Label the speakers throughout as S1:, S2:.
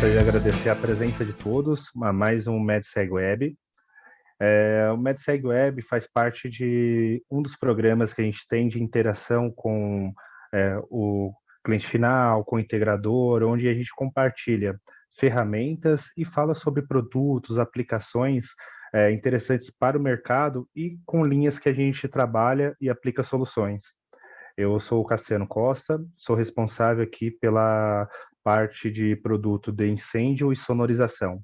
S1: Gostaria de agradecer a presença de todos a mais um MedSeg Web. O MedSeg Web faz parte de um dos programas que a gente tem de interação com o cliente final, com o integrador, onde a gente compartilha ferramentas e fala sobre produtos, aplicações interessantes para o mercado e com linhas que a gente trabalha e aplica soluções. Eu sou o Cassiano Costa, sou responsável aqui pela parte de produto de incêndio e sonorização.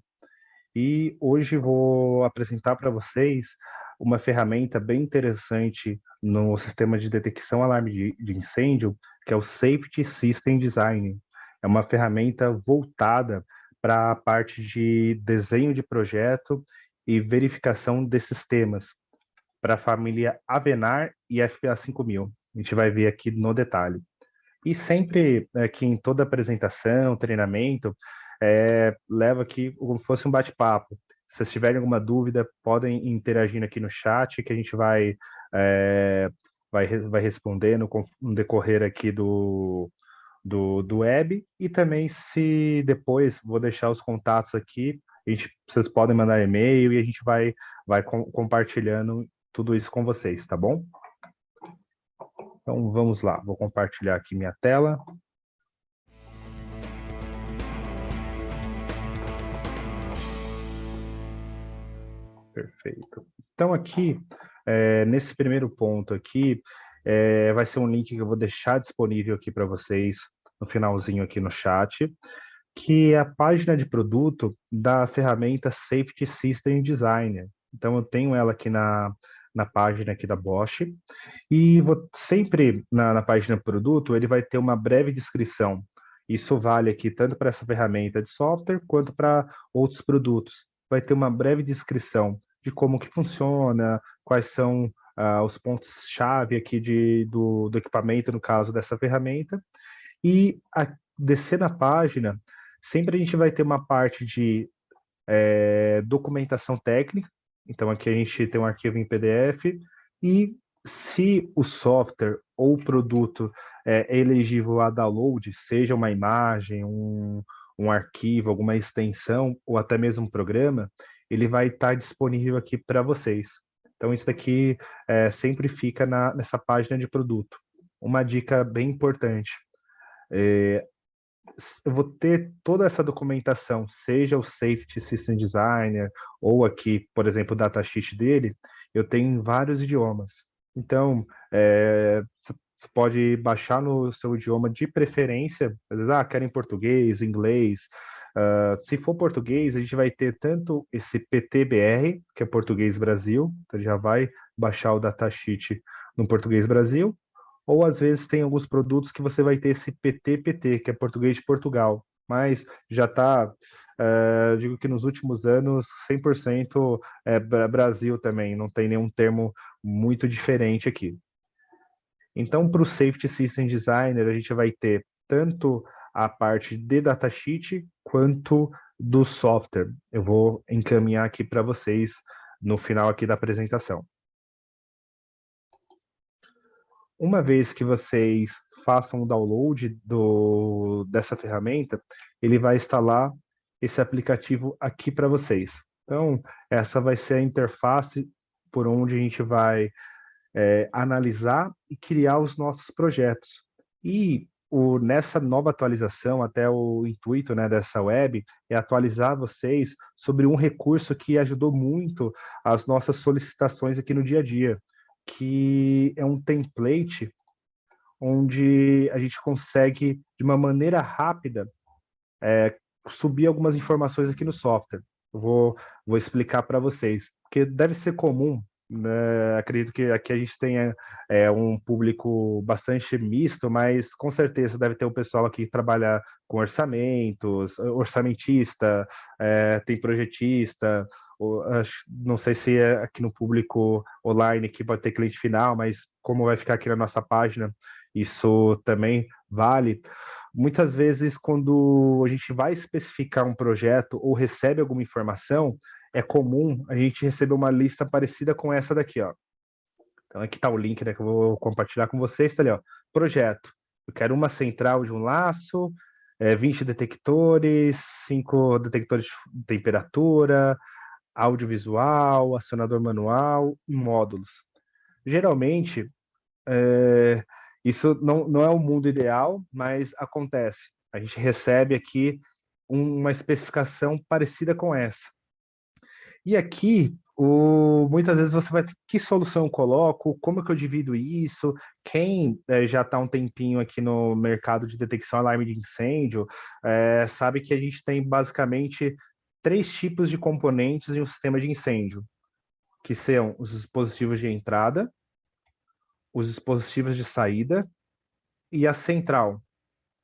S1: E hoje vou apresentar para vocês uma ferramenta bem interessante no sistema de detecção alarme de incêndio, que é o Safety System Design. É uma ferramenta voltada para a parte de desenho de projeto e verificação de sistemas para a família Avenar e FPA5000. A gente vai ver aqui no detalhe. E sempre aqui em toda apresentação, treinamento, leva aqui como se fosse um bate-papo. Se vocês tiverem alguma dúvida, podem interagir aqui no chat, que a gente vai respondendo no decorrer aqui do web. E também, se depois, vou deixar os contatos aqui, vocês podem mandar e-mail e a gente vai compartilhando tudo isso com vocês, tá bom? Então, vamos lá. Vou compartilhar aqui minha tela. Perfeito. Então, aqui, nesse primeiro ponto aqui, vai ser um link que eu vou deixar disponível aqui para vocês no finalzinho aqui no chat, que é a página de produto da ferramenta Safety System Designer. Então, eu tenho ela aqui na página aqui da Bosch, e sempre na página do produto, ele vai ter uma breve descrição. Isso vale aqui tanto para essa ferramenta de software, quanto para outros produtos. Vai ter uma breve descrição de como que funciona, quais são os pontos-chave aqui do equipamento, no caso dessa ferramenta. E descer na página, sempre a gente vai ter uma parte de documentação técnica. Então, aqui a gente tem um arquivo em PDF, e se o software ou o produto é elegível a download, seja uma imagem, um arquivo, alguma extensão, ou até mesmo um programa, ele vai estar disponível aqui para vocês. Então, isso daqui sempre fica nessa página de produto. Uma dica bem importante. Eu vou ter toda essa documentação, seja o Safety System Designer, ou aqui, por exemplo, o datasheet dele, eu tenho em vários idiomas. Então, você pode baixar no seu idioma de preferência, às vezes, quero em português, inglês. Se for português, a gente vai ter tanto esse PTBR, que é Português Brasil, então já vai baixar o datasheet no Português Brasil, ou às vezes tem alguns produtos que você vai ter esse PTPT, que é Português de Portugal, mas já está, digo que nos últimos anos, 100% Brasil também, não tem nenhum termo muito diferente aqui. Então, para o Safety System Designer, a gente vai ter tanto a parte de datasheet, quanto do software. Eu vou encaminhar aqui para vocês no final aqui da apresentação. Uma vez que vocês façam o download dessa ferramenta, ele vai instalar esse aplicativo aqui para vocês. Então, essa vai ser a interface por onde a gente vai analisar e criar os nossos projetos. E nessa nova atualização, até o intuito, né, dessa web, é atualizar vocês sobre um recurso que ajudou muito as nossas solicitações aqui no dia a dia, que é um template onde a gente consegue, de uma maneira rápida, subir algumas informações aqui no software. Eu vou explicar para vocês, porque deve ser comum, né? Acredito que aqui a gente tenha um público bastante misto, mas com certeza deve ter um pessoal aqui que trabalha com orçamentos, orçamentista, tem projetista, não sei se é aqui no público online que pode ter cliente final, mas como vai ficar aqui na nossa página, isso também vale. Muitas vezes, quando a gente vai especificar um projeto ou recebe alguma informação, é comum a gente receber uma lista parecida com essa daqui, ó. Então, aqui está o link, né, que eu vou compartilhar com vocês, tá ali, ó. Projeto. Eu quero uma central de um laço, 20 detectores, 5 detectores de temperatura, audiovisual, acionador manual e módulos. Geralmente, é, isso não é o mundo ideal, mas acontece. A gente recebe aqui uma especificação parecida com essa. E aqui, muitas vezes você vai ter que solução eu coloco, como que eu divido isso, quem já está um tempinho aqui no mercado de detecção e alarme de incêndio, sabe que a gente tem basicamente três tipos de componentes em um sistema de incêndio, que são os dispositivos de entrada, os dispositivos de saída e a central,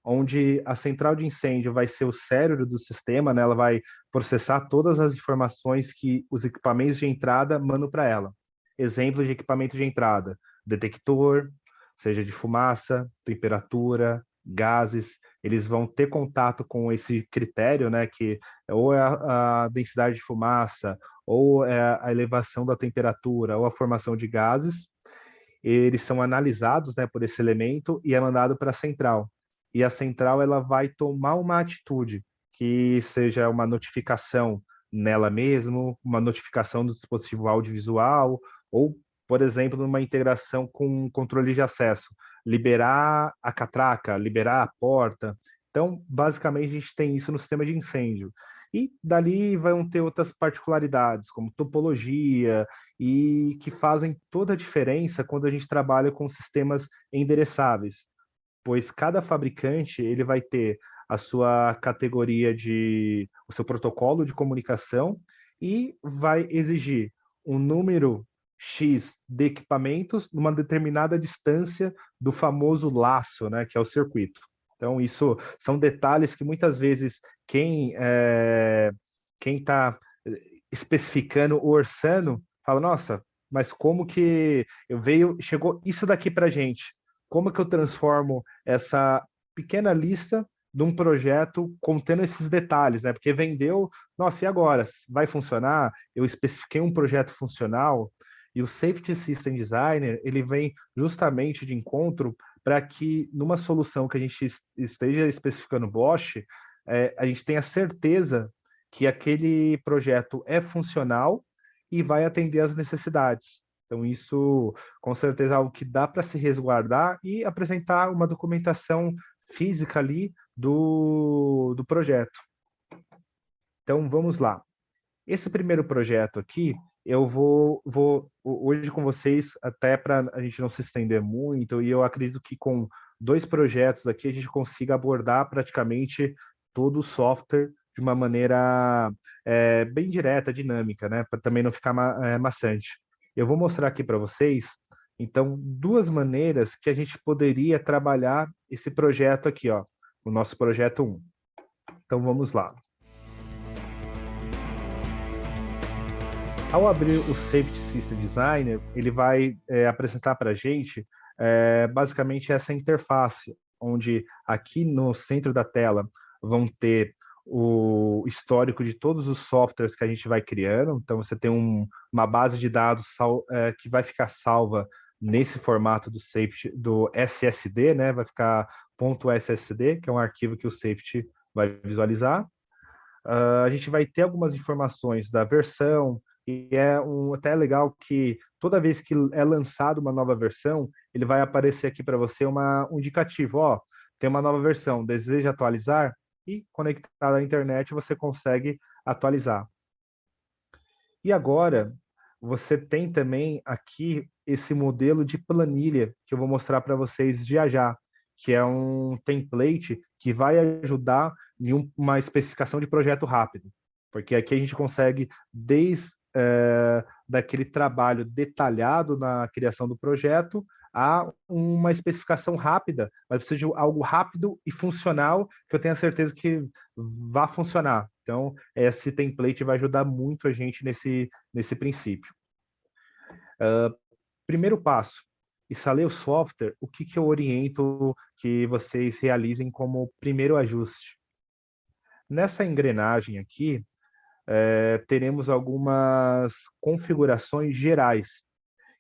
S1: onde a central de incêndio vai ser o cérebro do sistema, né? Ela vai processar todas as informações que os equipamentos de entrada mandam para ela. Exemplos de equipamento de entrada: detector, seja de fumaça, temperatura, gases, eles vão ter contato com esse critério, né? Que ou é a densidade de fumaça, ou é a elevação da temperatura, ou a formação de gases. Eles são analisados, né, por esse elemento e é mandado para a central. E a central ela vai tomar uma atitude, que seja uma notificação nela mesmo, uma notificação do dispositivo audiovisual, ou, por exemplo, numa integração com controle de acesso, liberar a catraca, liberar a porta. Então, basicamente, a gente tem isso no sistema de incêndio. E dali vão ter outras particularidades, como topologia, e que fazem toda a diferença quando a gente trabalha com sistemas endereçáveis, pois cada fabricante ele vai ter a sua categoria o seu protocolo de comunicação e vai exigir um número X de equipamentos numa determinada distância do famoso laço, né, que é o circuito. Então, isso são detalhes que muitas vezes quem está especificando, orçando, fala, nossa, mas como que chegou isso daqui para gente? Como que eu transformo essa pequena lista de um projeto contendo esses detalhes, né? Porque vendeu, nossa, e agora? Vai funcionar? Eu especifiquei um projeto funcional e o Safety System Designer, ele vem justamente de encontro para que numa solução que a gente esteja especificando Bosch, a gente tenha certeza que aquele projeto é funcional e vai atender às necessidades. Então, isso com certeza é algo que dá para se resguardar e apresentar uma documentação física ali do projeto. Então, vamos lá. Esse primeiro projeto aqui, eu vou hoje com vocês, até para a gente não se estender muito, e eu acredito que com dois projetos aqui a gente consiga abordar praticamente todo o software de uma maneira bem direta, dinâmica, né? Para também não ficar maçante. Eu vou mostrar aqui para vocês, então, duas maneiras que a gente poderia trabalhar esse projeto aqui, ó, o nosso projeto 1. Então, vamos lá. Ao abrir o Safety System Designer, ele vai apresentar para a gente basicamente essa interface, onde aqui no centro da tela vão ter o histórico de todos os softwares que a gente vai criando. Então, você tem uma base de dados que vai ficar salva nesse formato do SSD, né? Vai ficar .ssd, que é um arquivo que o Safety vai visualizar. A gente vai ter algumas informações da versão, e até legal que toda vez que é lançada uma nova versão, ele vai aparecer aqui para você um indicativo, ó, tem uma nova versão, deseja atualizar? E conectado à internet você consegue atualizar. E agora, você tem também aqui esse modelo de planilha que eu vou mostrar para vocês já já, que é um template que vai ajudar em uma especificação de projeto rápido. Porque aqui a gente consegue, desde daquele trabalho detalhado na criação do projeto, a uma especificação rápida, mas precisa de algo rápido e funcional, que eu tenho a certeza que vai funcionar. Então, esse template vai ajudar muito a gente nesse princípio. Primeiro passo, instalei o software, o que eu oriento que vocês realizem como primeiro ajuste? Nessa engrenagem aqui, teremos algumas configurações gerais,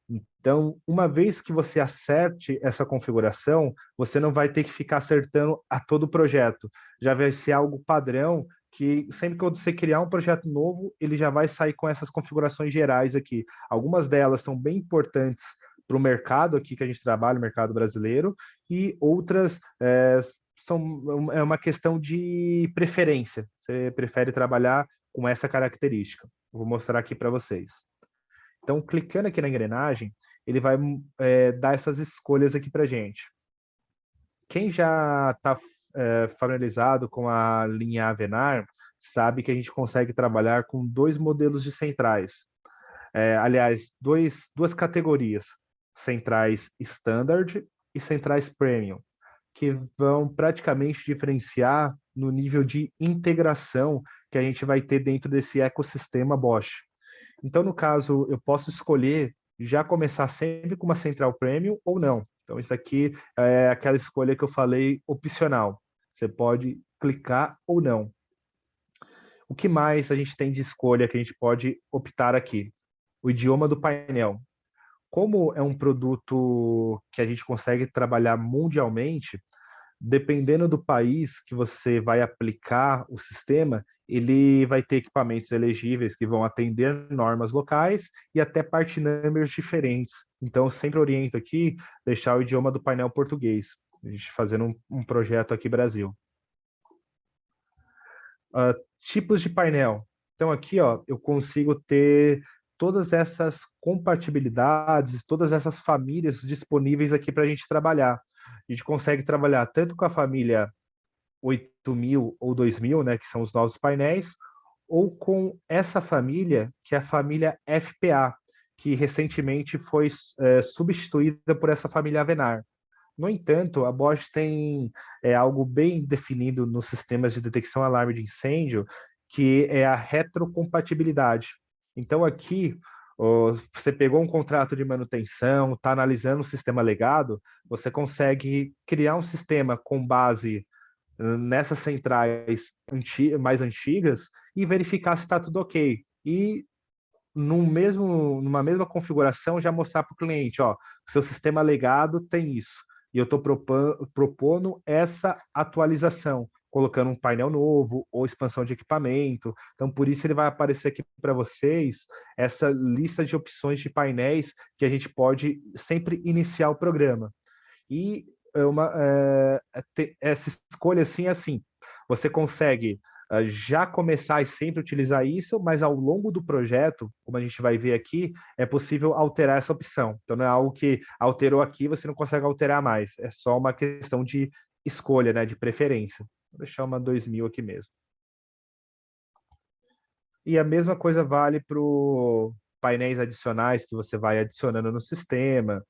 S1: Então, uma vez que você acerte essa configuração, você não vai ter que ficar acertando a todo o projeto. Já vai ser algo padrão que sempre que você criar um projeto novo, ele já vai sair com essas configurações gerais aqui. Algumas delas são bem importantes para o mercado aqui que a gente trabalha, o mercado brasileiro, e outras é uma questão de preferência. Você prefere trabalhar com essa característica. Vou mostrar aqui para vocês. Então, clicando aqui na engrenagem, ele vai dar essas escolhas aqui para gente. Quem já está familiarizado com a linha Avenar, sabe que a gente consegue trabalhar com dois modelos de centrais. Aliás, duas categorias, centrais Standard e centrais Premium, que vão praticamente diferenciar no nível de integração que a gente vai ter dentro desse ecossistema Bosch. Então, no caso, eu posso escolher já começar sempre com uma central premium ou não. Então, isso aqui é aquela escolha que eu falei opcional. Você pode clicar ou não. O que mais a gente tem de escolha que a gente pode optar aqui? O idioma do painel. Como é um produto que a gente consegue trabalhar mundialmente, dependendo do país que você vai aplicar o sistema, ele vai ter equipamentos elegíveis que vão atender normas locais e até part numbers diferentes. Então, eu sempre oriento aqui deixar o idioma do painel português, a gente fazendo um projeto aqui Brasil. Tipos de painel. Então, aqui ó, eu consigo ter todas essas compatibilidades, todas essas famílias disponíveis aqui para a gente trabalhar. A gente consegue trabalhar tanto com a família 8000 ou 2000, né, que são os novos painéis, ou com essa família, que é a família FPA, que recentemente foi substituída por essa família Avenar. No entanto, a Bosch tem algo bem definido nos sistemas de detecção e alarme de incêndio, que é a retrocompatibilidade. Então, aqui, você pegou um contrato de manutenção, está analisando o sistema legado, você consegue criar um sistema com base nessas centrais mais antigas e verificar se está tudo ok. E numa mesma configuração já mostrar para o cliente, ó, seu sistema legado tem isso. E eu estou propondo essa atualização, colocando um painel novo ou expansão de equipamento. Então, por isso ele vai aparecer aqui para vocês essa lista de opções de painéis que a gente pode sempre iniciar o programa. E essa escolha assim, você consegue já começar e sempre utilizar isso, mas ao longo do projeto, como a gente vai ver aqui, é possível alterar essa opção. Então não é algo que alterou aqui, você não consegue alterar mais. É só uma questão de escolha, né, de preferência. Vou deixar uma 2000 aqui mesmo. E a mesma coisa vale para painéis adicionais que você vai adicionando no sistema.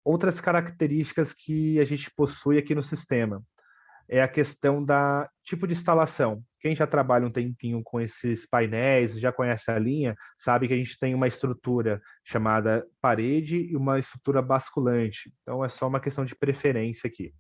S1: Outras características que a gente possui aqui no sistema é a questão da tipo de instalação. Quem já trabalha um tempinho com esses painéis, já conhece a linha, sabe que a gente tem uma estrutura chamada parede e uma estrutura basculante. Então é só uma questão de preferência aqui.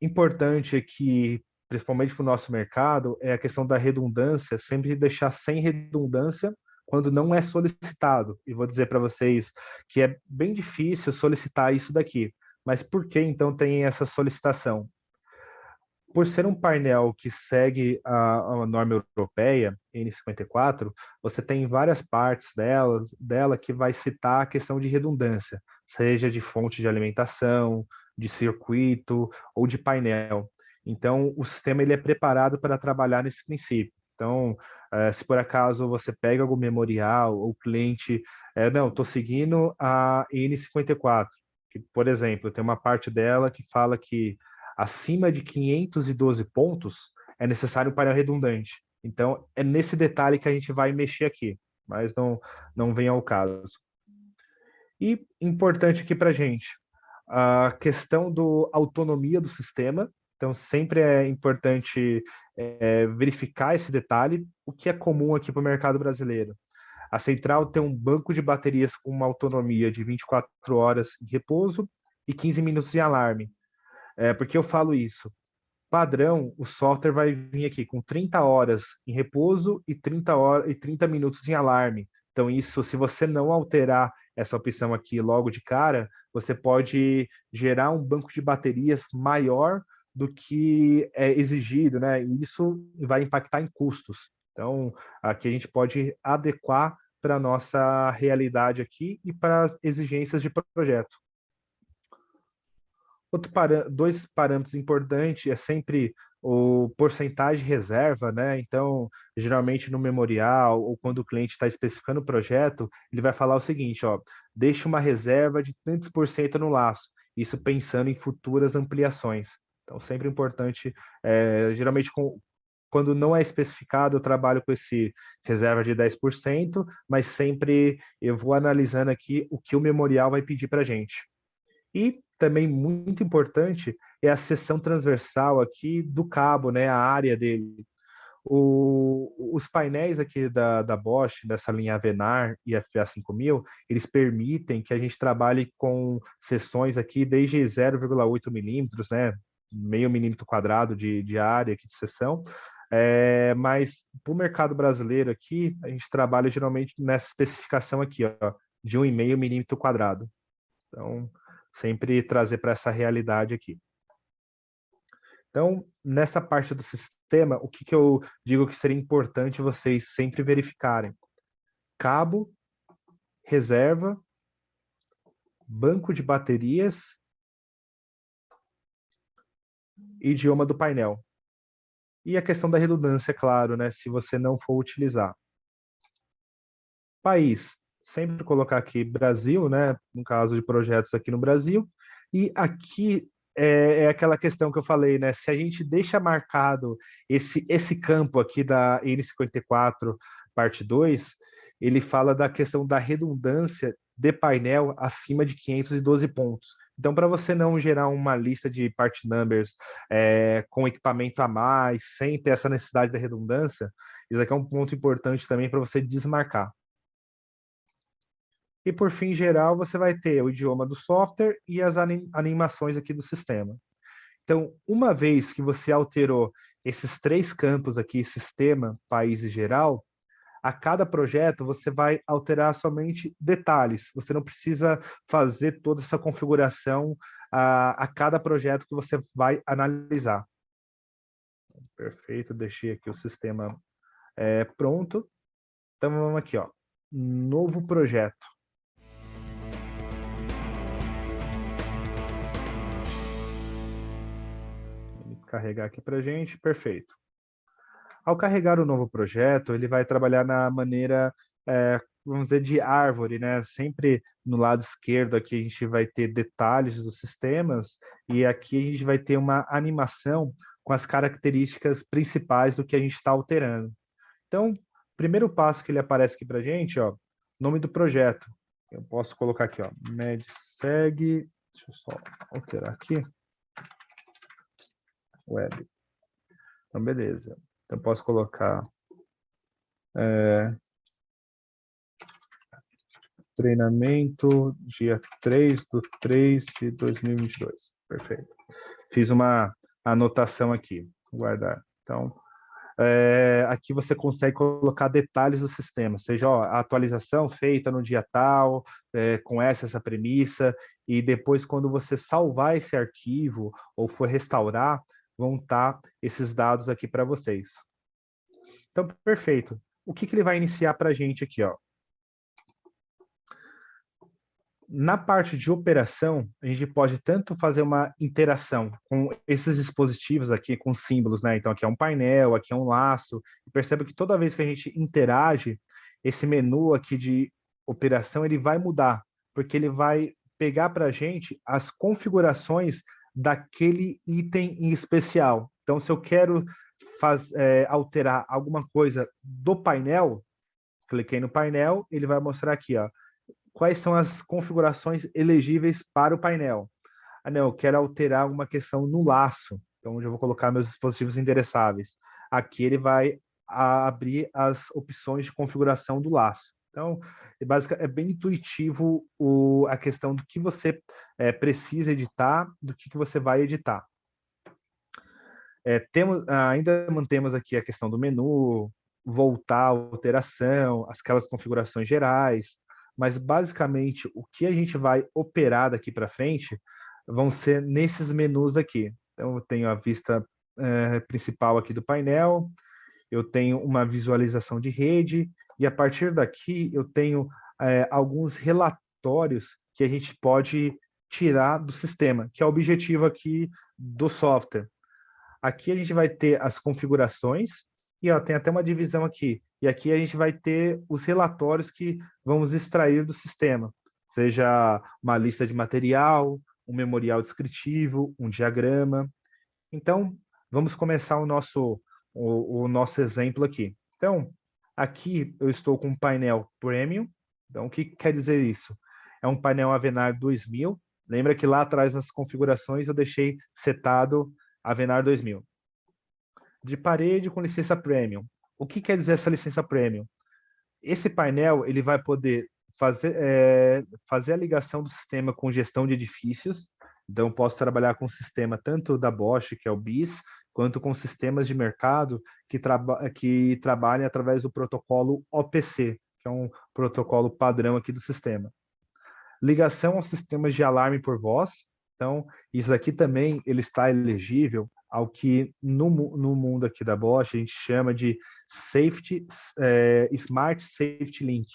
S1: Importante aqui, principalmente para o nosso mercado, é a questão da redundância, sempre deixar sem redundância quando não é solicitado. E vou dizer para vocês que é bem difícil solicitar isso daqui. Mas por que então tem essa solicitação? Por ser um painel que segue a norma europeia, N54, você tem várias partes dela que vai citar a questão de redundância, seja de fonte de alimentação, de circuito ou de painel. Então, o sistema ele é preparado para trabalhar nesse princípio. Então, se por acaso você pega algum memorial ou o cliente, não, estou seguindo a N54, que, por exemplo, tem uma parte dela que fala que acima de 512 pontos é necessário um painel redundante. Então, é nesse detalhe que a gente vai mexer aqui, mas não vem ao caso. E importante aqui para a gente, a questão da autonomia do sistema. Então, sempre é importante verificar esse detalhe, o que é comum aqui para o mercado brasileiro. A central tem um banco de baterias com uma autonomia de 24 horas em repouso e 15 minutos em alarme. Por que eu falo isso? Padrão, o software vai vir aqui com 30 horas em repouso e 30 minutos em alarme. Então, isso, se você não alterar essa opção aqui logo de cara, você pode gerar um banco de baterias maior do que é exigido, né? E isso vai impactar em custos. Então, aqui a gente pode adequar para a nossa realidade aqui e para as exigências de projeto. Dois parâmetros importantes é sempre o porcentagem de reserva, né? Então, geralmente no memorial ou quando o cliente está especificando o projeto, ele vai falar o seguinte, ó, deixe uma reserva de tantos por cento no laço, isso pensando em futuras ampliações. Então, sempre importante, geralmente quando não é especificado, eu trabalho com esse reserva de 10%, mas sempre eu vou analisando aqui o que o memorial vai pedir para a gente. E também muito importante é a seção transversal aqui do cabo, né, a área dele. Os painéis aqui da Bosch, dessa linha Avenar e FA5000, eles permitem que a gente trabalhe com seções aqui desde 0,8 milímetros, né, meio milímetro quadrado de área aqui de seção, mas para o mercado brasileiro aqui, a gente trabalha geralmente nessa especificação aqui, ó, de 1,5 milímetro quadrado. Então, sempre trazer para essa realidade aqui. Então, nessa parte do sistema, o que eu digo que seria importante vocês sempre verificarem? Cabo, reserva, banco de baterias, idioma do painel. E a questão da redundância, é claro, né? Se você não for utilizar. País, sempre colocar aqui Brasil, né? No caso de projetos aqui no Brasil. E aqui é aquela questão que eu falei, né? Se a gente deixa marcado esse campo aqui da N54, parte 2, ele fala da questão da redundância de painel acima de 512 pontos. Então, para você não gerar uma lista de part numbers com equipamento a mais, sem ter essa necessidade da redundância, isso aqui é um ponto importante também para você desmarcar. E por fim, geral, você vai ter o idioma do software e as animações aqui do sistema. Então, uma vez que você alterou esses três campos aqui, sistema, país e geral, a cada projeto você vai alterar somente detalhes. Você não precisa fazer toda essa configuração a cada projeto que você vai analisar. Perfeito, deixei aqui o sistema pronto. Então, vamos aqui, ó, novo projeto. Carregar aqui para a gente, perfeito. Ao carregar o novo projeto, ele vai trabalhar na maneira, vamos dizer, de árvore, né? Sempre no lado esquerdo aqui a gente vai ter detalhes dos sistemas e aqui a gente vai ter uma animação com as características principais do que a gente está alterando. Então, primeiro passo que ele aparece aqui para a gente, ó, nome do projeto. Eu posso colocar aqui, ó, MedSeg, deixa eu só alterar aqui. Web. Então, beleza. Então, posso colocar treinamento dia 3/3/2022. Perfeito. Fiz uma anotação aqui. Guardar. Então, aqui você consegue colocar detalhes do sistema, seja ó, a atualização feita no dia tal, com essa premissa, e depois quando você salvar esse arquivo ou for restaurar, vão estar esses dados aqui para vocês. Então, perfeito. O que ele vai iniciar para a gente aqui, ó? Na parte de operação, a gente pode tanto fazer uma interação com esses dispositivos aqui, com símbolos, né? Então, aqui é um painel, aqui é um laço. E perceba que toda vez que a gente interage, esse menu aqui de operação, ele vai mudar, porque ele vai pegar para a gente as configurações daquele item em especial. Então, se eu quero alterar alguma coisa do painel, cliquei no painel, ele vai mostrar aqui, ó, quais são as configurações elegíveis para o painel. Ah, não, eu quero alterar uma questão no laço, então eu vou colocar meus dispositivos endereçáveis. Aqui ele vai abrir as opções de configuração do laço. Então, é bem intuitivo a questão do que você precisa editar, do que você vai editar. Ainda mantemos aqui a questão do menu, voltar à alteração, aquelas configurações gerais, mas basicamente o que a gente vai operar daqui para frente vão ser nesses menus aqui. Então, eu tenho a vista principal aqui do painel, eu tenho uma visualização de rede, e a partir daqui eu tenho alguns relatórios que a gente pode tirar do sistema, que é o objetivo aqui do software. Aqui a gente vai ter as configurações, e ó, tem até uma divisão aqui. E aqui a gente vai ter os relatórios que vamos extrair do sistema, seja uma lista de material, um memorial descritivo, um diagrama. Então, vamos começar o nosso exemplo aqui. Então, aqui eu estou com um painel Premium. Então, o que quer dizer isso? É um painel Avenir 2000. Lembra que lá atrás nas configurações eu deixei setado Avenir 2000. De parede com licença Premium. O que quer dizer essa licença Premium? Esse painel ele vai poder fazer a ligação do sistema com gestão de edifícios. Então, posso trabalhar com o sistema tanto da Bosch, que é o BIS, quanto com sistemas de mercado que trabalham através do protocolo OPC, que é um protocolo padrão aqui do sistema. Ligação aos sistemas de alarme por voz. Então, isso aqui também ele está elegível ao que no mundo aqui da Bosch a gente chama de Smart Safety Link.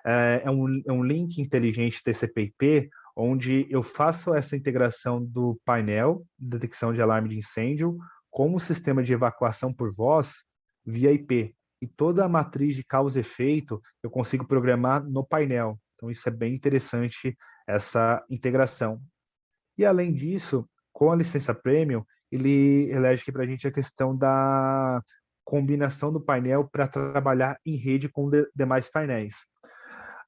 S1: É um link inteligente TCP/IP, onde eu faço essa integração do painel de detecção de alarme de incêndio com o sistema de evacuação por voz via IP. E toda a matriz de causa e efeito eu consigo programar no painel. Então, isso é bem interessante, essa integração. E, além disso, com a licença Premium, ele elege aqui para a gente a questão da combinação do painel para trabalhar em rede com demais painéis.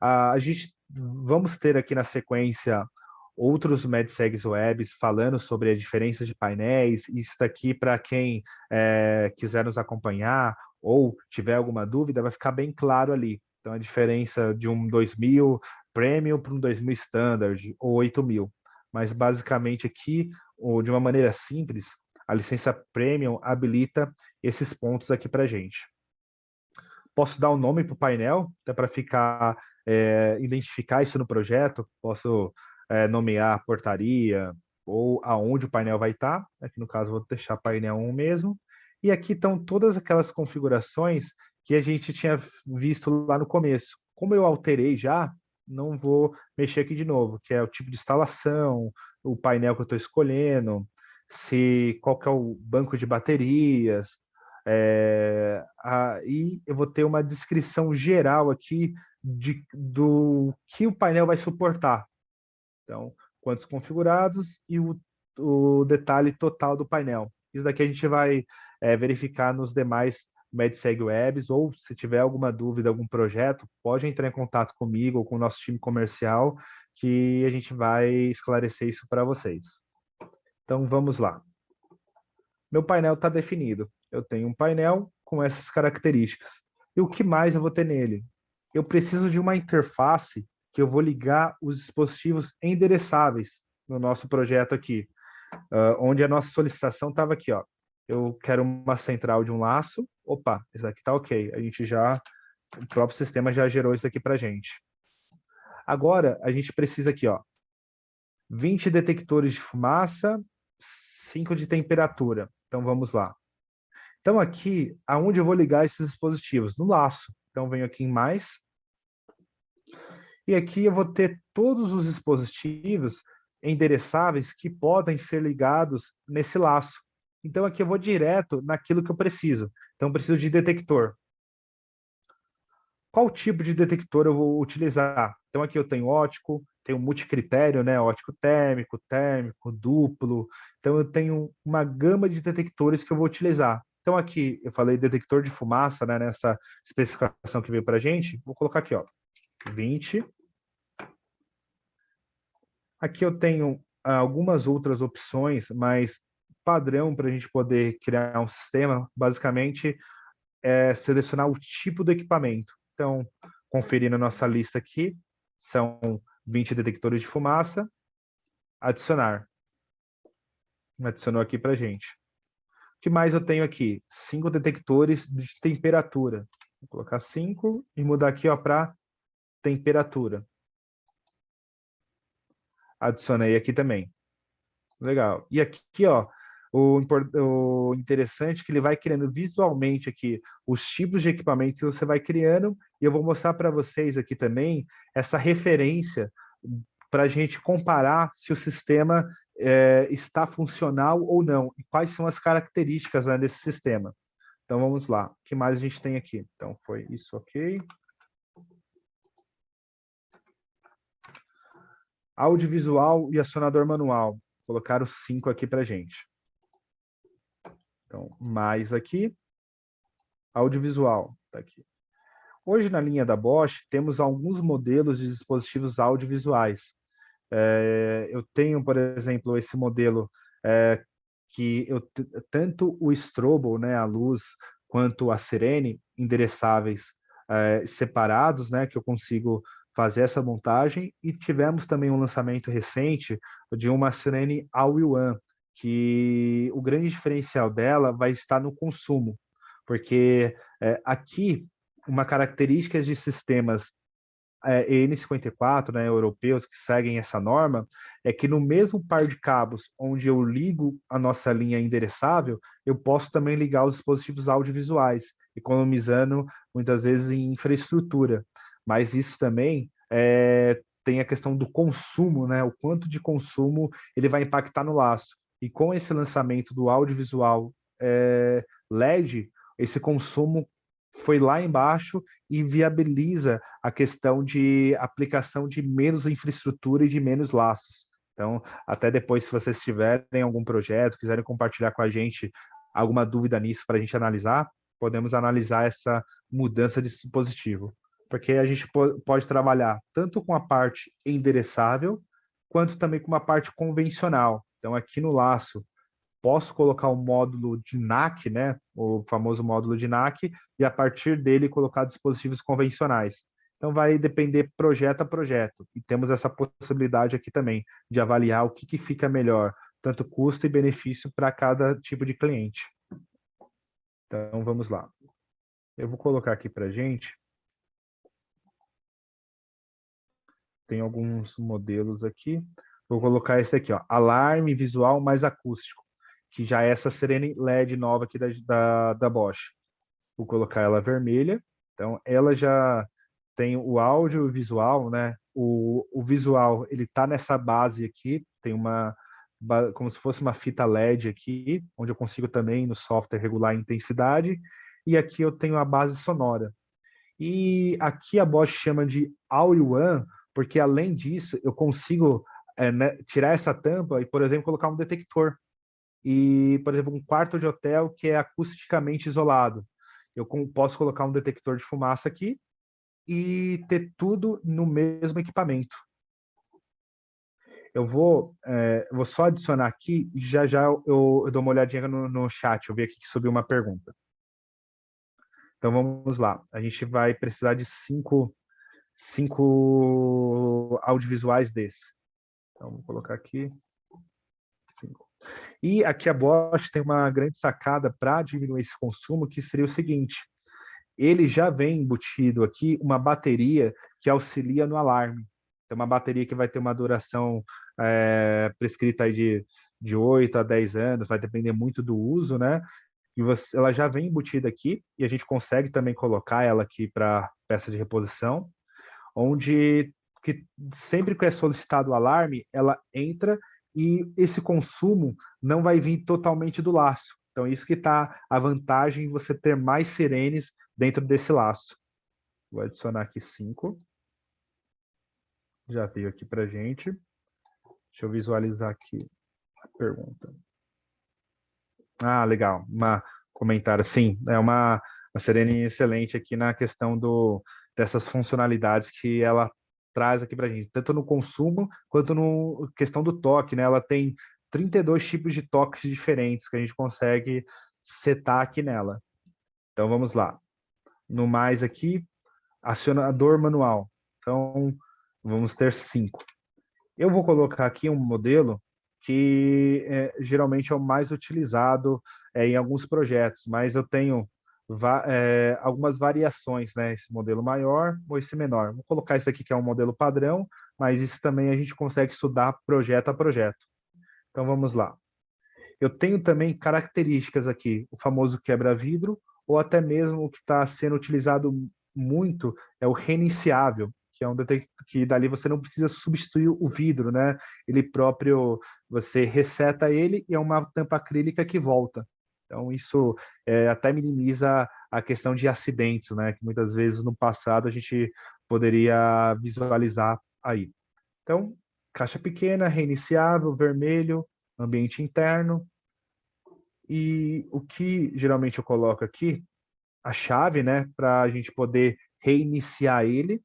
S1: A gente vamos ter aqui na sequência outros MedSegs Webs falando sobre as diferenças de painéis. Isso daqui, para quem quiser nos acompanhar ou tiver alguma dúvida, vai ficar bem claro ali. Então, a diferença de um 2000 Premium para um 2000 Standard ou 8000. Mas, basicamente, aqui, de uma maneira simples, a licença Premium habilita esses pontos aqui para a gente. Posso dar um nome para o painel, até para ficar identificar isso no projeto. Posso nomear portaria ou aonde o painel vai estar. Aqui no caso vou deixar painel 1 mesmo. E aqui estão todas aquelas configurações que a gente tinha visto lá no começo. Como eu alterei já, não vou mexer aqui de novo, que é o tipo de instalação, o painel que eu estou escolhendo, qual que é o banco de baterias, aí eu vou ter uma descrição geral aqui do que o painel vai suportar. Então, quantos configurados e o detalhe total do painel. Isso daqui a gente vai verificar nos demais MedSeg Webs, ou se tiver alguma dúvida, algum projeto, pode entrar em contato comigo ou com o nosso time comercial, que a gente vai esclarecer isso para vocês. Então, vamos lá. Meu painel está definido. Eu tenho um painel com essas características. E o que mais eu vou ter nele? Eu preciso de uma interface que eu vou ligar os dispositivos endereçáveis no nosso projeto aqui, onde a nossa solicitação estava aqui, ó. Eu quero uma central de um laço. Opa, isso aqui está ok. O próprio sistema já gerou isso aqui para a gente. Agora, a gente precisa aqui, ó, 20 detectores de fumaça, 5 de temperatura. Então, vamos lá. Então, aqui, aonde eu vou ligar esses dispositivos? No laço. Então, venho aqui em mais. E aqui eu vou ter todos os dispositivos endereçáveis que podem ser ligados nesse laço. Então, aqui eu vou direto naquilo que eu preciso. Então, eu preciso de detector. Qual tipo de detector eu vou utilizar? Então, aqui eu tenho óptico, tenho multicritério, né? Óptico térmico, duplo. Então, eu tenho uma gama de detectores que eu vou utilizar. Então, aqui eu falei detector de fumaça, né? Nessa especificação que veio para a gente. Vou colocar aqui, ó, 20. Aqui eu tenho algumas outras opções, mas padrão para a gente poder criar um sistema, basicamente, é selecionar o tipo do equipamento. Então, conferindo a nossa lista aqui, são 20 detectores de fumaça, adicionar. Adicionou aqui para a gente. que mais eu tenho aqui? 5 detectores de temperatura. Vou colocar 5 e mudar aqui para temperatura. Adicionei aqui também. Legal. E aqui, ó, o interessante é que ele vai criando visualmente aqui os tipos de equipamento que você vai criando, e eu vou mostrar para vocês aqui também essa referência para a gente comparar se o sistema está funcional ou não, e quais são as características, né, desse sistema. Então vamos lá. O que mais a gente tem aqui? Então foi isso, ok. Audiovisual e acionador manual. Colocaram 5 aqui para gente. Então, mais aqui. Audiovisual, tá aqui. Hoje, na linha da Bosch, temos alguns modelos de dispositivos audiovisuais. Eu tenho, por exemplo, esse modelo que tanto o Strobel, né, a luz, quanto a Sirene, endereçáveis separados, né, que eu consigo fazer essa montagem, e tivemos também um lançamento recente de uma Sirene All-in-One, que o grande diferencial dela vai estar no consumo, porque aqui uma característica de sistemas EN54, né, europeus que seguem essa norma, é que no mesmo par de cabos onde eu ligo a nossa linha endereçável, eu posso também ligar os dispositivos audiovisuais, economizando muitas vezes em infraestrutura. Mas isso também tem a questão do consumo, né, o quanto de consumo ele vai impactar no laço. E com esse lançamento do audiovisual LED, esse consumo foi lá embaixo e viabiliza a questão de aplicação de menos infraestrutura e de menos laços. Então, até depois, se vocês tiverem algum projeto, quiserem compartilhar com a gente alguma dúvida nisso para a gente analisar, podemos analisar essa mudança de dispositivo. Porque a gente pode trabalhar tanto com a parte endereçável, quanto também com uma parte convencional. Então, aqui no laço, posso colocar o módulo de NAC, né, o famoso módulo de NAC, e a partir dele colocar dispositivos convencionais. Então vai depender projeto a projeto. E temos essa possibilidade aqui também de avaliar o que fica melhor, tanto custo e benefício para cada tipo de cliente. Então vamos lá. Eu vou colocar aqui para a gente. Tem alguns modelos aqui. Vou colocar esse aqui, ó, alarme visual mais acústico, que já é essa Sirene LED nova aqui da Bosch. Vou colocar ela vermelha. Então, ela já tem o áudio e o visual, né? O visual, ele tá nessa base aqui, tem como se fosse uma fita LED aqui, onde eu consigo também no software regular a intensidade, e aqui eu tenho a base sonora. E aqui a Bosch chama de All-in-One, porque além disso, eu consigo né, tirar essa tampa e, por exemplo, colocar um detector. E, por exemplo, um quarto de hotel que é acusticamente isolado. Eu posso colocar um detector de fumaça aqui e ter tudo no mesmo equipamento. Eu vou só adicionar aqui e já já eu dou uma olhadinha no chat, eu vi aqui que subiu uma pergunta. Então vamos lá, a gente vai precisar de cinco audiovisuais desse. Então vou colocar aqui 5. E aqui a Bosch tem uma grande sacada para diminuir esse consumo, que seria o seguinte: ele já vem embutido aqui uma bateria que auxilia no alarme. Então, uma bateria que vai ter uma duração prescrita aí de 8 a 10 anos, vai depender muito do uso, né? E ela já vem embutida aqui, e a gente consegue também colocar ela aqui para peça de reposição, onde sempre que é solicitado o alarme, ela entra e esse consumo não vai vir totalmente do laço. Então, isso que está a vantagem em você ter mais sirenes dentro desse laço. Vou adicionar aqui 5. Já veio aqui para a gente. Deixa eu visualizar aqui a pergunta. Ah, legal. Comentário. Sim, é uma Sirene excelente aqui na questão dessas funcionalidades que ela traz aqui para a gente, tanto no consumo quanto no questão do toque, né? Ela tem 32 tipos de toques diferentes que a gente consegue setar aqui nela. Então vamos lá. No mais aqui, acionador manual. Então vamos ter 5. Eu vou colocar aqui um modelo que geralmente é o mais utilizado em alguns projetos, mas eu tenho algumas variações, né? Esse modelo maior ou esse menor. Vou colocar esse aqui que é um modelo padrão, mas isso também a gente consegue estudar projeto a projeto. Então vamos lá. Eu tenho também características aqui, o famoso quebra-vidro, ou até mesmo o que está sendo utilizado muito é o reiniciável, que é um que dali você não precisa substituir o vidro, né? Ele próprio, você reseta ele e é uma tampa acrílica que volta. Então isso até minimiza a questão de acidentes, né? Que muitas vezes no passado a gente poderia visualizar aí. Então, caixa pequena, reiniciável, vermelho, ambiente interno. E o que geralmente eu coloco aqui, a chave, né, para a gente poder reiniciar ele.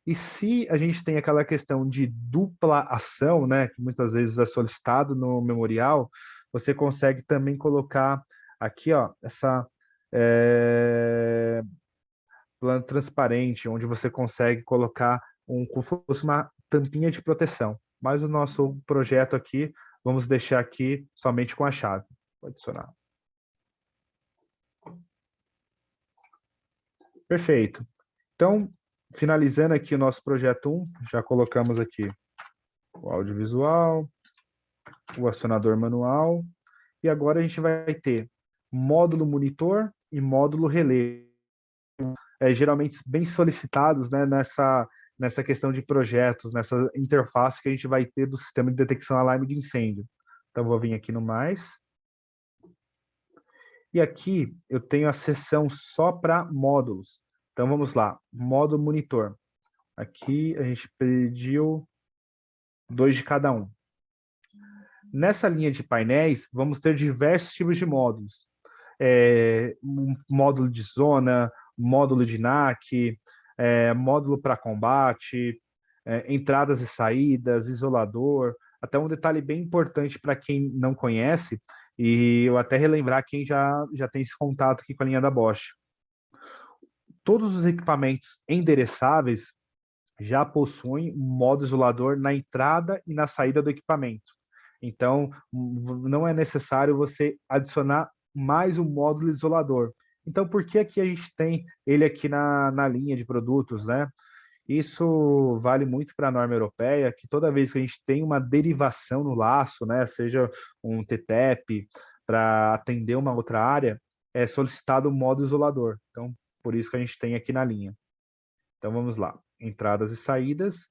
S1: E se a gente tem aquela questão de dupla ação, né, que muitas vezes é solicitado no memorial, você consegue também colocar aqui, ó, essa plano transparente, onde você consegue colocar como se fosse uma tampinha de proteção. Mas o nosso projeto aqui, vamos deixar aqui somente com a chave. Vou adicionar. Perfeito. Então, finalizando aqui o nosso projeto 1, já colocamos aqui o audiovisual, o acionador manual, e agora a gente vai ter módulo monitor e módulo relé, geralmente bem solicitados, né, nessa questão de projetos, nessa interface que a gente vai ter do sistema de detecção alarme de incêndio. Então, vou vir aqui no mais. E aqui eu tenho a seção só para módulos. Então, vamos lá. Módulo monitor. Aqui a gente pediu 2 de cada um. Nessa linha de painéis, vamos ter diversos tipos de módulos. Um módulo de zona, módulo de NAC, módulo para combate, entradas e saídas, isolador. Até um detalhe bem importante para quem não conhece, e eu até relembrar quem já tem esse contato aqui com a linha da Bosch. Todos os equipamentos endereçáveis já possuem um modo isolador na entrada e na saída do equipamento. Então, não é necessário você adicionar mais um módulo isolador. Então, por que aqui a gente tem ele aqui na linha de produtos, né? Isso vale muito para a norma europeia, que toda vez que a gente tem uma derivação no laço, né, seja um TTEP, para atender uma outra área, é solicitado o modo isolador. Então, por isso que a gente tem aqui na linha. Então, vamos lá. Entradas e saídas.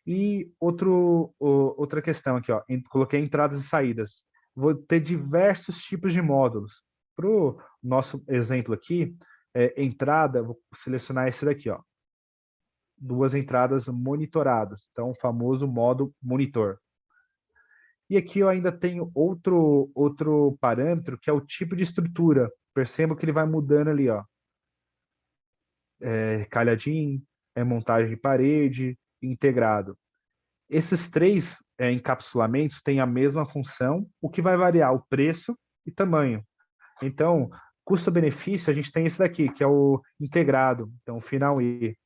S1: E outra questão aqui, ó, coloquei entradas e saídas. Vou ter diversos tipos de módulos. Para o nosso exemplo aqui, entrada, vou selecionar esse daqui, ó. 2 entradas monitoradas, então o famoso modo monitor. E aqui eu ainda tenho outro parâmetro, que é o tipo de estrutura. Perceba que ele vai mudando ali, ó. Calhadinho, montagem de parede, integrado. Esses 3 encapsulamentos têm a mesma função, o que vai variar o preço e tamanho. Então, custo-benefício, a gente tem esse daqui, que é o integrado, então final E.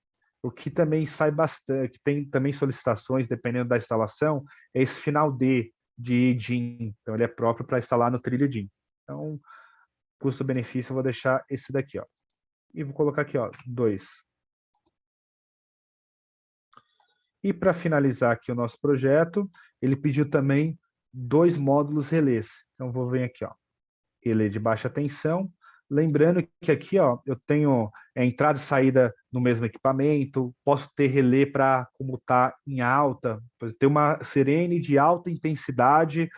S1: O que também sai bastante, que tem também solicitações, dependendo da instalação, é esse final D de DIN. Então, ele é próprio para instalar no trilho DIN. Então, custo-benefício, eu vou deixar esse daqui, ó. E vou colocar aqui, ó, 2. E para finalizar aqui o nosso projeto, ele pediu também 2 módulos relés. Então, vou vir aqui, ó, relé de baixa tensão. Lembrando que aqui, ó, eu tenho entrada e saída no mesmo equipamento, posso ter relé para comutar em alta, ter uma sirene de alta intensidade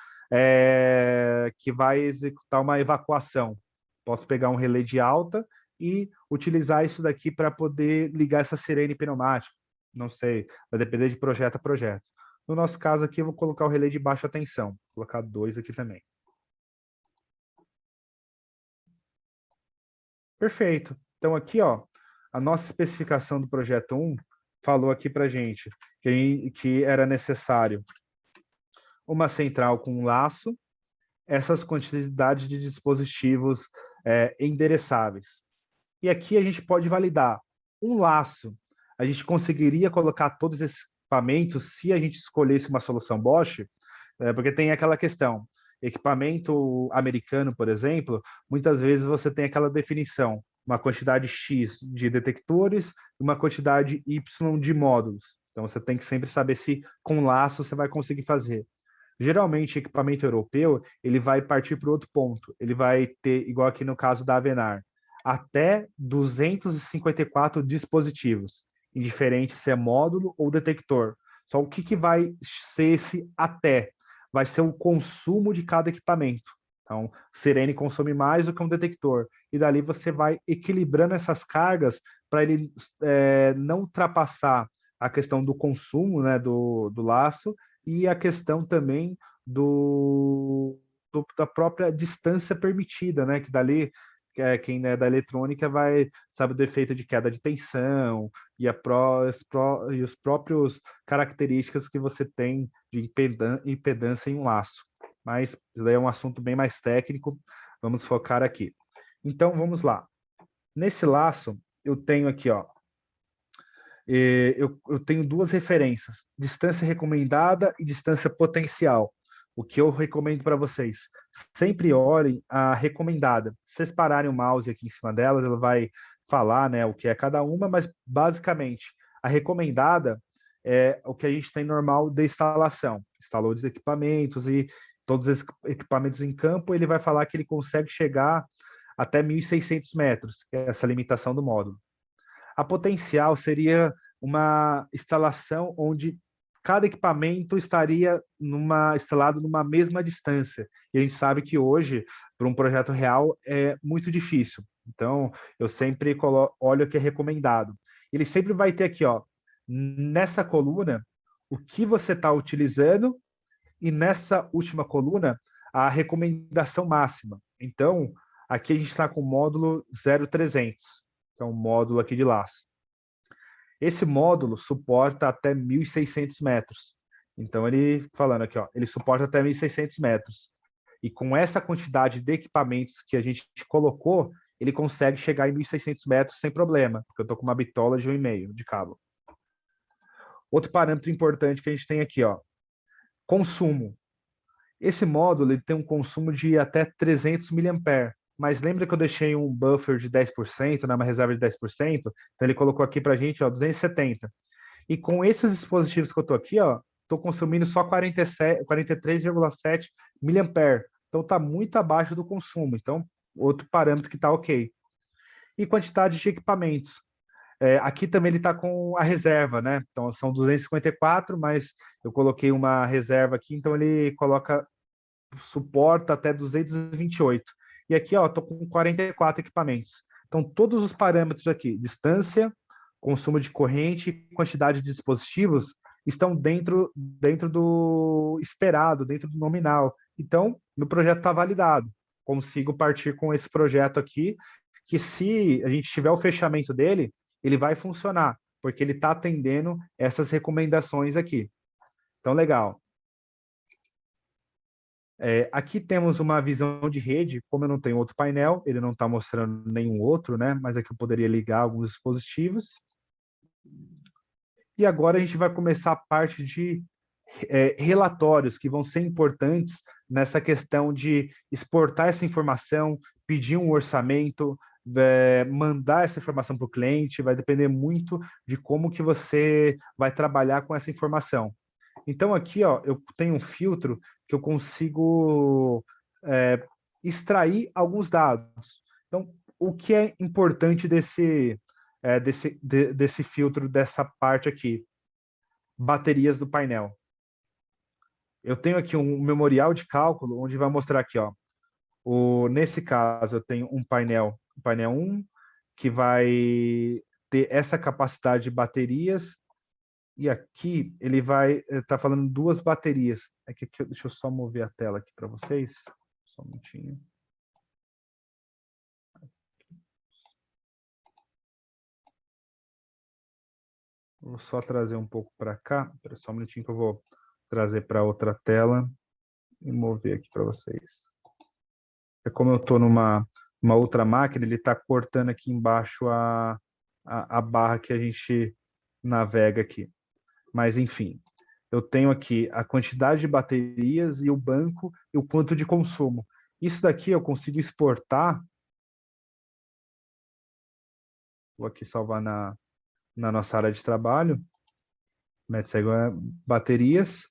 S1: que vai executar uma evacuação. Posso pegar um relé de alta e utilizar isso daqui para poder ligar essa sirene pneumática. Não sei, vai depender de projeto a projeto. No nosso caso aqui, eu vou colocar o relé de baixa tensão. Vou colocar 2 aqui também. Perfeito. Então aqui, ó, a nossa especificação do projeto 1 falou aqui para gente que era necessário uma central com um laço, essas quantidades de dispositivos endereçáveis. E aqui a gente pode validar um laço. A gente conseguiria colocar todos esses equipamentos se a gente escolhesse uma solução Bosch? Porque tem aquela questão, equipamento americano, por exemplo, muitas vezes você tem aquela definição, uma quantidade X de detectores e uma quantidade Y de módulos. Então você tem que sempre saber se com laço você vai conseguir fazer. Geralmente, equipamento europeu, ele vai partir para outro ponto. Ele vai ter, igual aqui no caso da Avenar, até 254 dispositivos, indiferente se é módulo ou detector. Só o que vai ser esse até? Vai ser o consumo de cada equipamento. Então, Sirene consome mais do que um detector. E dali você vai equilibrando essas cargas para ele não ultrapassar a questão do consumo, né, do laço, e a questão também da própria distância permitida, né? Que dali quem é da eletrônica vai sabe do efeito de queda de tensão e os próprios características que você tem de impedância em um laço. Mas isso daí é um assunto bem mais técnico, vamos focar aqui. Então, vamos lá. Nesse laço, eu tenho aqui, ó, eu tenho duas referências, distância recomendada e distância potencial. O que eu recomendo para vocês? Sempre olhem a recomendada. Se vocês pararem o mouse aqui em cima delas, ela vai falar, né, o que é cada uma, mas basicamente a recomendada é o que a gente tem normal de instalação. Instalou os equipamentos e todos os equipamentos em campo, ele vai falar que ele consegue chegar até 1.600 metros, que é essa limitação do módulo. A potencial seria uma instalação onde cada equipamento estaria instalado numa mesma distância. E a gente sabe que hoje, para um projeto real, é muito difícil. Então, eu sempre olho o que é recomendado. Ele sempre vai ter aqui, ó, nessa coluna, o que você está utilizando e nessa última coluna, a recomendação máxima. Então, aqui a gente está com o módulo 0300, que é um módulo aqui de laço. Esse módulo suporta até 1.600 metros. Então, ele falando aqui, ó, ele suporta até 1.600 metros. E com essa quantidade de equipamentos que a gente colocou, ele consegue chegar em 1.600 metros sem problema, porque eu estou com uma bitola de 1,5 de cabo. Outro parâmetro importante que a gente tem aqui, ó, consumo. Esse módulo ele tem um consumo de até 300 mAh, mas lembra que eu deixei um buffer de 10%, né, uma reserva de 10%? Então ele colocou aqui para a gente, ó, 270. E com esses dispositivos que eu estou aqui, ó, estou consumindo só 43,7 mAh. Então está muito abaixo do consumo. Então, outro parâmetro que está ok. E quantidade de equipamentos. Aqui também ele está com a reserva, né? Então são 254, mas eu coloquei uma reserva aqui, então ele suporta até 228. E aqui, ó, estou com 44 equipamentos. Então, todos os parâmetros aqui, distância, consumo de corrente, quantidade de dispositivos, estão dentro do esperado, dentro do nominal. Então, meu projeto está validado. Consigo partir com esse projeto aqui, que se a gente tiver o fechamento dele, ele vai funcionar, porque ele está atendendo essas recomendações aqui. Então, legal. Aqui temos uma visão de rede, como eu não tenho outro painel, ele não está mostrando nenhum outro, né? Mas aqui eu poderia ligar alguns dispositivos. E agora a gente vai começar a parte de relatórios, que vão ser importantes nessa questão de exportar essa informação, pedir um orçamento, mandar essa informação para o cliente, vai depender muito de como que você vai trabalhar com essa informação. Então aqui, ó, eu tenho um filtro que eu consigo extrair alguns dados. Então, o que é importante desse filtro, dessa parte aqui? Baterias do painel. Eu tenho aqui um memorial de cálculo, onde vai mostrar aqui, ó, nesse caso, eu tenho um painel 1, que vai ter essa capacidade de baterias, e aqui ele vai estar falando duas baterias. Aqui, deixa eu só mover a tela aqui para vocês. Só um minutinho. Vou só trazer um pouco para cá. Espera só um minutinho que eu vou trazer para outra tela e mover aqui para vocês. É como eu estou numa outra máquina, ele está cortando aqui embaixo a barra que a gente navega aqui. Mas, enfim. eu tenho aqui a quantidade de baterias e o banco e o quanto de consumo. Isso daqui eu consigo exportar, vou aqui salvar na nossa área de trabalho, MedSegue baterias,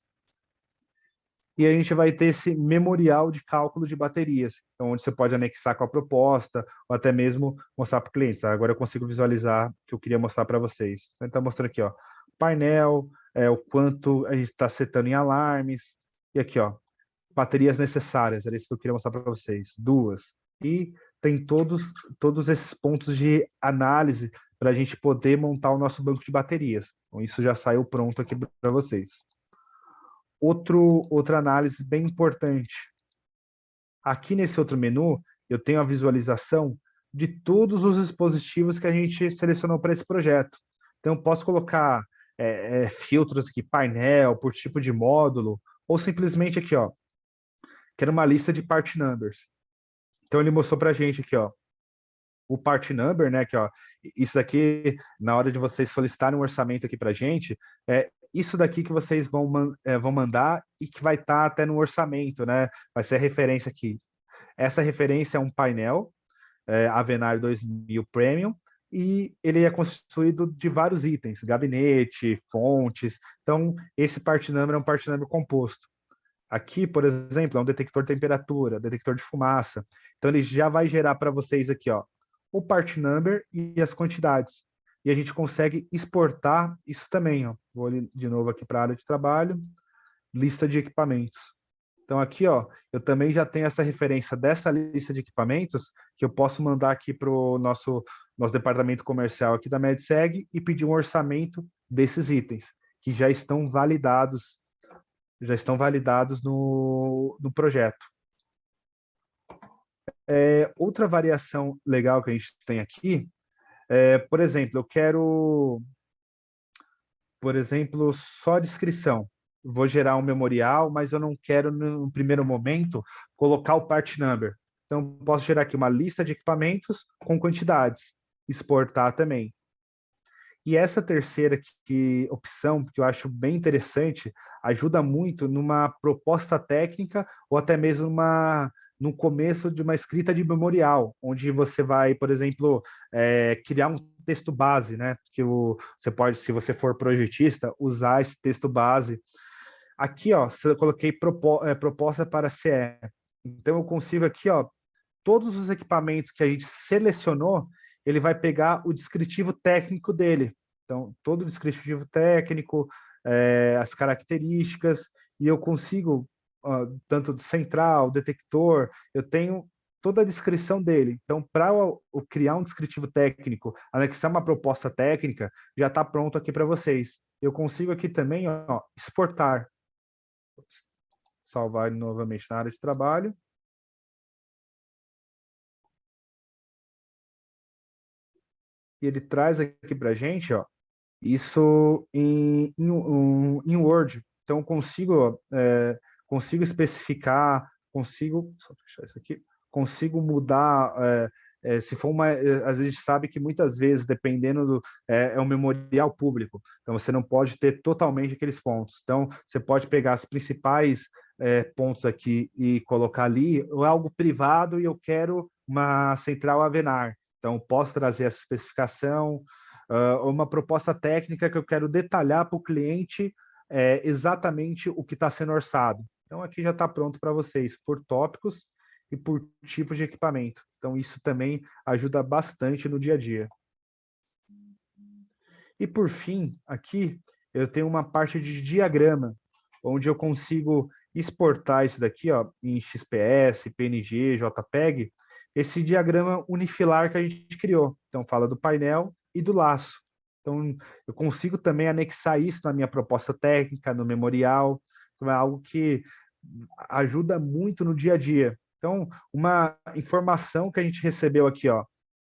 S1: e a gente vai ter esse memorial de cálculo de baterias, então, onde você pode anexar com a proposta, ou até mesmo mostrar para o cliente. Agora eu consigo visualizar o que eu queria mostrar para vocês. Então, está mostrando aqui, ó, painel, o quanto a gente está setando em alarmes, e aqui, ó, baterias necessárias, era isso que eu queria mostrar para vocês, 2. E tem todos esses pontos de análise para a gente poder montar o nosso banco de baterias. Então, isso já saiu pronto aqui para vocês. Outra análise bem importante. Aqui nesse outro menu, eu tenho a visualização de todos os dispositivos que a gente selecionou para esse projeto. Então, eu posso colocar filtros aqui, painel, por tipo de módulo, ou simplesmente aqui, ó, quero uma lista de part numbers. Então, ele mostrou para a gente aqui, ó, o part number, né, que ó, isso daqui, na hora de vocês solicitarem um orçamento aqui para a gente, isso daqui que vocês vão mandar e que vai estar até no orçamento, né, vai ser a referência aqui. Essa referência é um painel, Avenir 2000 Premium, e ele é constituído de vários itens, gabinete, fontes, então esse part number é um part number composto. Aqui, por exemplo, é um detector de temperatura, detector de fumaça. Então, ele já vai gerar para vocês aqui, ó, o part number e as quantidades. E a gente consegue exportar isso também, ó. Vou de novo aqui para a área de trabalho, lista de equipamentos. Então, aqui, ó, eu também já tenho essa referência dessa lista de equipamentos que eu posso mandar aqui para o nosso departamento comercial aqui da MedSeg e pedir um orçamento desses itens, que já estão validados no projeto. Outra variação legal que a gente tem aqui, por exemplo, eu quero, por exemplo, só descrição. Vou gerar um memorial, mas eu não quero, no primeiro momento, colocar o part number. Então, posso gerar aqui uma lista de equipamentos com quantidades, exportar também. E essa terceira opção, que eu acho bem interessante, ajuda muito numa proposta técnica ou até mesmo no começo de uma escrita de memorial, onde você vai, por exemplo, criar um texto base, né? Que você pode, se você for projetista, usar esse texto base. Aqui, ó, eu coloquei proposta para CE. Então, eu consigo aqui, ó, todos os equipamentos que a gente selecionou, ele vai pegar o descritivo técnico dele. Então, todo o descritivo técnico, as características, e eu consigo, tanto do central, detector, eu tenho toda a descrição dele. Então, para eu criar um descritivo técnico, anexar uma proposta técnica, já está pronto aqui para vocês. Eu consigo aqui também, ó, exportar. Salvar ele novamente na área de trabalho. E ele traz aqui para a gente, ó, isso em Word. Então, consigo especificar, só fechar isso aqui, consigo mudar, se for às vezes a gente sabe que muitas vezes, dependendo é um memorial público, então você não pode ter totalmente aqueles pontos. Então, você pode pegar as principais pontos aqui e colocar ali, ou é algo privado e eu quero uma central Avenar. Então, posso trazer essa especificação, uma proposta técnica que eu quero detalhar para o cliente exatamente o que está sendo orçado. Então, aqui já está pronto para vocês, por tópicos e por tipo de equipamento. Então, isso também ajuda bastante no dia a dia. E, por fim, aqui, eu tenho uma parte de diagrama, onde eu consigo exportar isso daqui, ó, em XPS, PNG, JPEG, esse diagrama unifilar que a gente criou. Então, fala do painel e do laço. Então, eu consigo também anexar isso na minha proposta técnica, no memorial. Então, é algo que ajuda muito no dia a dia. Então, uma informação que a gente recebeu aqui, ó,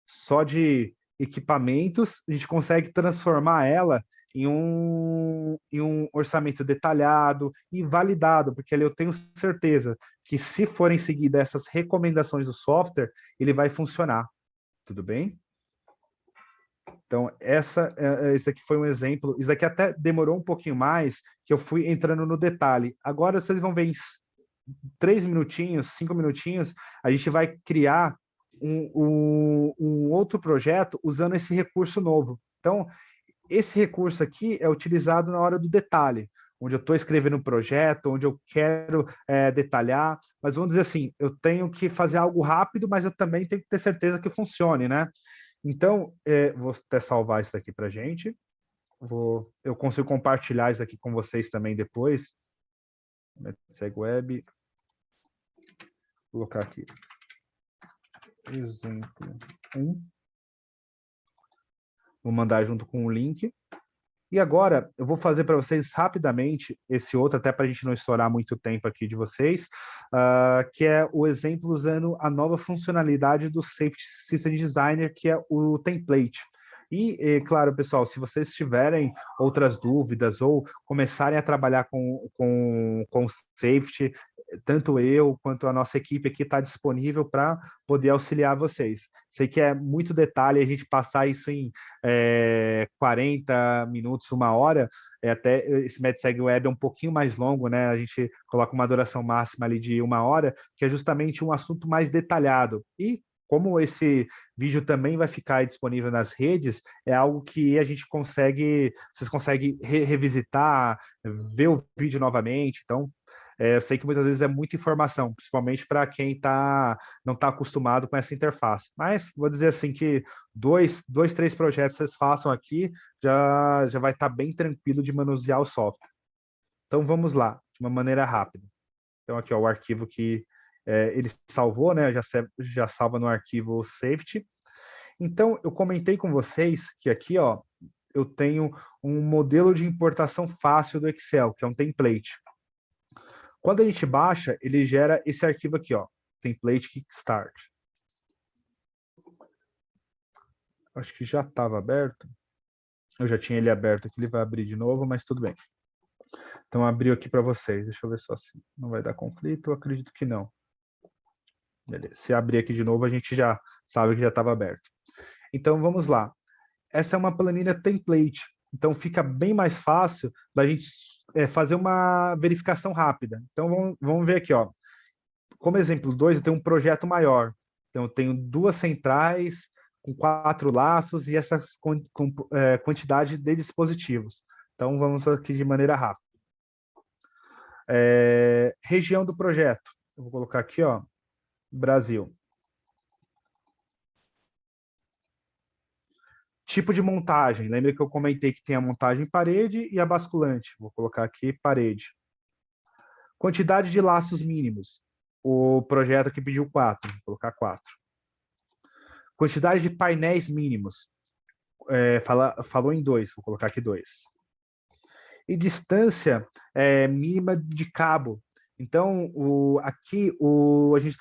S1: só de equipamentos, a gente consegue transformar ela em um orçamento detalhado e validado, porque ali eu tenho certeza que se forem seguidas essas recomendações do software, ele vai funcionar. Tudo bem? Então, esse aqui foi um exemplo. Isso aqui até demorou um pouquinho mais, que eu fui entrando no detalhe. Agora, vocês vão ver em 3 minutinhos, 5 minutinhos, a gente vai criar um outro projeto usando esse recurso novo. Então, esse recurso aqui é utilizado na hora do detalhe, onde eu estou escrevendo um projeto, onde eu quero detalhar, mas vamos dizer assim, eu tenho que fazer algo rápido, mas eu também tenho que ter certeza que funcione, né? Então, vou até salvar isso daqui para a gente. Eu consigo compartilhar isso aqui com vocês também depois. Segue web. Vou colocar aqui. Exemplo 1. Vou mandar junto com o link. E agora, eu vou fazer para vocês rapidamente esse outro, até para a gente não estourar muito tempo aqui de vocês, que é o exemplo usando a nova funcionalidade do Safety System Designer, que é o template. Claro, pessoal, se vocês tiverem outras dúvidas ou começarem a trabalhar com safety, tanto eu quanto a nossa equipe aqui está disponível para poder auxiliar vocês. Sei que é muito detalhe a gente passar isso em 40 minutos, 1 hora, até esse MedSeg Web é um pouquinho mais longo, né? A gente coloca uma duração máxima ali de 1 hora, que é justamente um assunto mais detalhado. E como esse vídeo também vai ficar disponível nas redes, é algo que a gente consegue, vocês conseguem revisitar, ver o vídeo novamente. Então, eu sei que muitas vezes é muita informação, principalmente para quem não está acostumado com essa interface. Mas vou dizer assim que três projetos vocês façam aqui, já vai estar bem tranquilo de manusear o software. Então vamos lá, de uma maneira rápida. Então aqui ó, o arquivo que ele salvou, né? Já salva no arquivo safety. Então eu comentei com vocês que aqui ó, eu tenho um modelo de importação fácil do Excel, que é um template. Quando a gente baixa, ele gera esse arquivo aqui, ó, template kickstart. Acho que já estava aberto. Eu já tinha ele aberto aqui, ele vai abrir de novo, mas tudo bem. Então, abriu aqui para vocês. Deixa eu ver só se não vai dar conflito. Eu acredito que não. Beleza. Se abrir aqui de novo, a gente já sabe que já estava aberto. Então, vamos lá. Essa é uma planilha template. Então, fica bem mais fácil da gente fazer uma verificação rápida. Então, vamos ver aqui, ó. Como exemplo 2, eu tenho um projeto maior. Então, eu tenho 2 centrais com 4 laços e essa quantidade de dispositivos. Então, vamos aqui de maneira rápida. Região do projeto. Eu vou colocar aqui, ó, Brasil. Tipo de montagem. Lembra que eu comentei que tem a montagem parede e a basculante. Vou colocar aqui parede. Quantidade de laços mínimos. O projeto aqui pediu 4. Vou colocar 4. Quantidade de painéis mínimos. Falou em 2. Vou colocar aqui 2. E distância mínima de cabo. Então, aqui a gente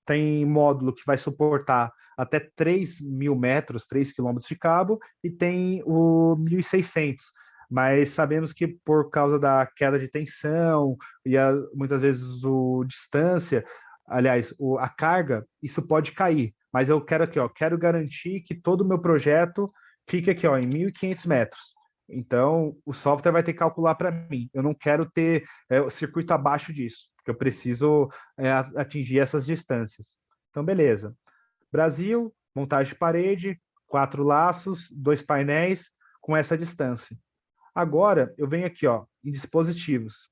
S1: tem módulo que vai suportar até 3.000 metros, 3 quilômetros de cabo, e tem o 1.600. Mas sabemos que por causa da queda de tensão e muitas vezes distância, aliás, a carga, isso pode cair. Mas eu quero aqui, ó, quero garantir que todo o meu projeto fique aqui, ó, em 1.500 metros. Então, o software vai ter que calcular para mim. Eu não quero ter o circuito abaixo disso, porque eu preciso atingir essas distâncias. Então, beleza. Brasil, montagem de parede, 4 laços, 2 painéis com essa distância. Agora, eu venho aqui, ó, em dispositivos.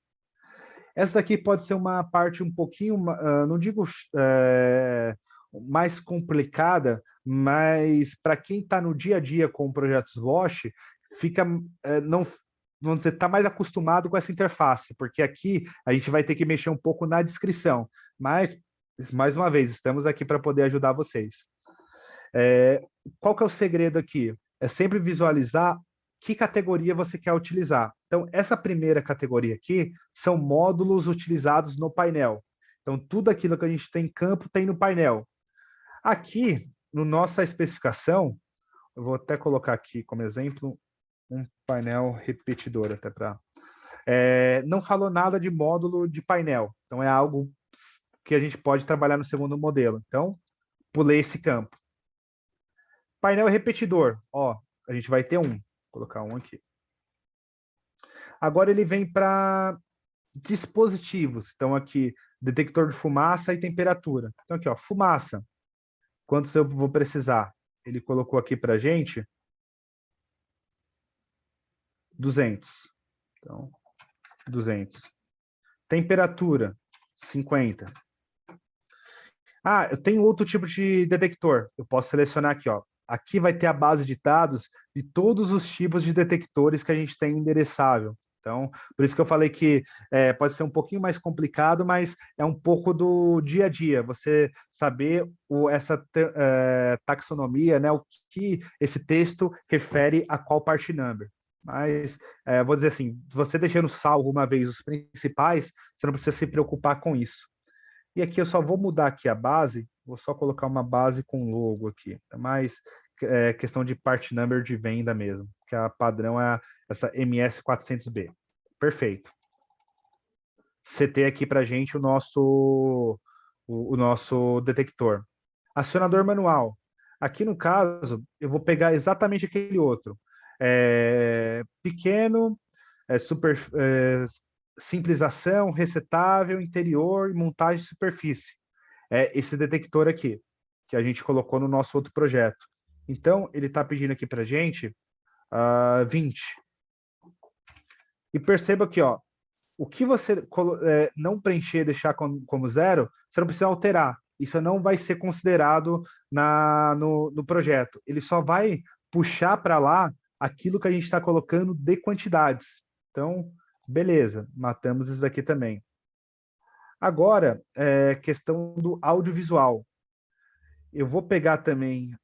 S1: Essa daqui pode ser uma parte um pouquinho, não digo mais complicada, mas para quem está no dia a dia com projetos Bosch, fica, não, vamos dizer, está mais acostumado com essa interface, porque aqui a gente vai ter que mexer um pouco na descrição, mas, mais uma vez, estamos aqui para poder ajudar vocês. Qual que é o segredo aqui? É sempre visualizar que categoria você quer utilizar. Então, essa primeira categoria aqui são módulos utilizados no painel. Então, tudo aquilo que a gente tem em campo tem no painel. Aqui, no nossa especificação, eu vou até colocar aqui como exemplo um painel repetidor, até para... não falou nada de módulo de painel. Então, é algo que a gente pode trabalhar no segundo modelo. Então, pulei esse campo. Painel repetidor, ó, a gente vai ter um. Vou colocar um aqui. Agora ele vem para dispositivos. Então aqui, detector de fumaça e temperatura. Então aqui, ó, fumaça. Quantos eu vou precisar? Ele colocou aqui para a gente 200. Então, 200. Temperatura, 50. Ah, eu tenho outro tipo de detector. Eu posso selecionar aqui, ó. Aqui vai ter a base de dados de todos os tipos de detectores que a gente tem endereçável. Então, por isso que eu falei que pode ser um pouquinho mais complicado, mas é um pouco do dia a dia, você saber essa taxonomia, né, o que esse texto refere a qual part number. Mas, vou dizer assim, você deixando salvo uma vez os principais, você não precisa se preocupar com isso. E aqui eu só vou mudar aqui a base, vou só colocar uma base com logo aqui. É mais questão de part number de venda mesmo, que a padrão é essa MS400B. Perfeito. CT aqui para a gente o nosso detector. Acionador manual. Aqui no caso, eu vou pegar exatamente aquele outro. Pequeno, simples ação, resetável, interior e montagem de superfície. É esse detector aqui, que a gente colocou no nosso outro projeto. Então, ele está pedindo aqui para a gente 20. E perceba aqui, ó, o que você não preencher, deixar como zero, você não precisa alterar. Isso não vai ser considerado no projeto. Ele só vai puxar para lá aquilo que a gente está colocando de quantidades. Então, beleza, matamos isso daqui também. Agora, questão do audiovisual. Eu vou pegar também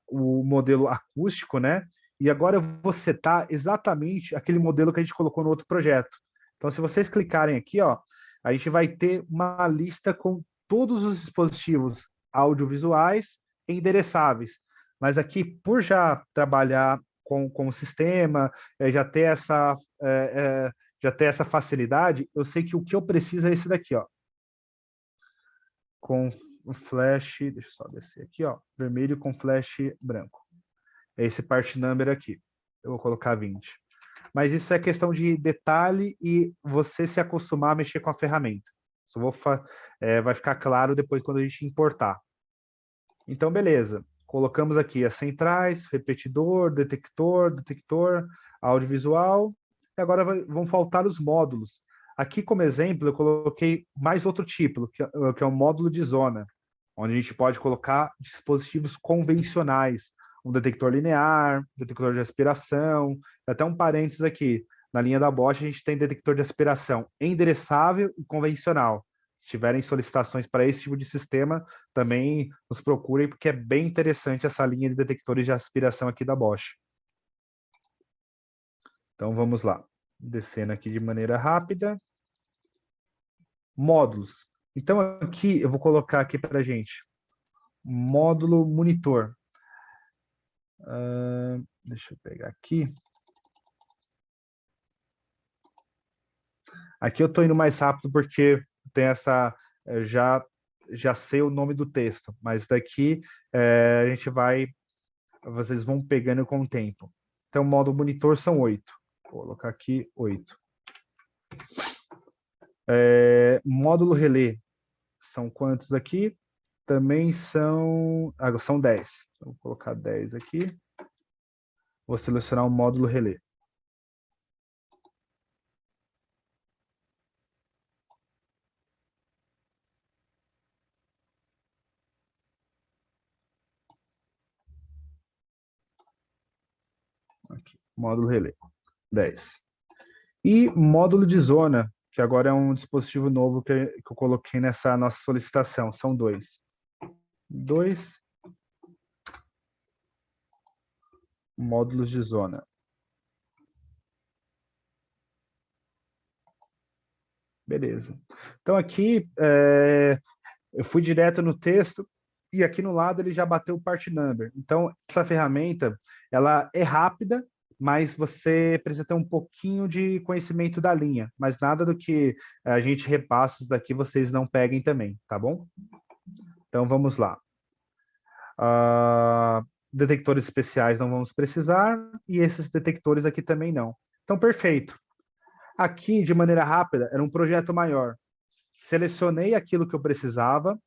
S1: o modelo acústico, né? E agora eu vou setar exatamente aquele modelo que a gente colocou no outro projeto. Então, se vocês clicarem aqui, ó, a gente vai ter uma lista com todos os dispositivos audiovisuais endereçáveis. Mas aqui, por já trabalhar com o sistema, já ter essa facilidade, eu sei que o que eu preciso é esse daqui, ó. Com flash, deixa eu só descer aqui, ó, vermelho com flash branco. É esse part number aqui. Eu vou colocar 20. Mas isso é questão de detalhe e você se acostumar a mexer com a ferramenta. Isso vai ficar claro depois quando a gente importar. Então, beleza. Colocamos aqui as centrais, repetidor, detector, audiovisual. E agora vão faltar os módulos. Aqui, como exemplo, eu coloquei mais outro tipo, que é o módulo de zona, onde a gente pode colocar dispositivos convencionais, um detector linear, detector de aspiração, até um parênteses aqui. Na linha da Bosch, a gente tem detector de aspiração endereçável e convencional. Se tiverem solicitações para esse tipo de sistema, também nos procurem, porque é bem interessante essa linha de detectores de aspiração aqui da Bosch. Então, vamos lá. Descendo aqui de maneira rápida. Módulos. Então, aqui, eu vou colocar aqui para a gente. Módulo monitor. Deixa eu pegar aqui. Aqui eu estou indo mais rápido porque tem essa... Já sei o nome do texto, mas daqui a gente vai... Vocês vão pegando com o tempo. Então, módulo monitor são 8. Vou colocar aqui 8. Módulo relé. São quantos aqui? Também são 10. Vou colocar 10 aqui. Vou selecionar o módulo relé. Aqui, módulo relé. 10. E módulo de zona, que agora é um dispositivo novo que eu coloquei nessa nossa solicitação. São 2. 2 módulos de zona. Beleza. Então aqui eu fui direto no texto e aqui no lado ele já bateu o part number. Então essa ferramenta ela é rápida, mas você precisa ter um pouquinho de conhecimento da linha. Mas nada do que a gente repassa daqui vocês não peguem também, tá bom? Então vamos lá. detectores especiais não vamos precisar, e esses detectores aqui também não. Então, perfeito. Aqui, de maneira rápida, era um projeto maior. Selecionei aquilo que eu precisava,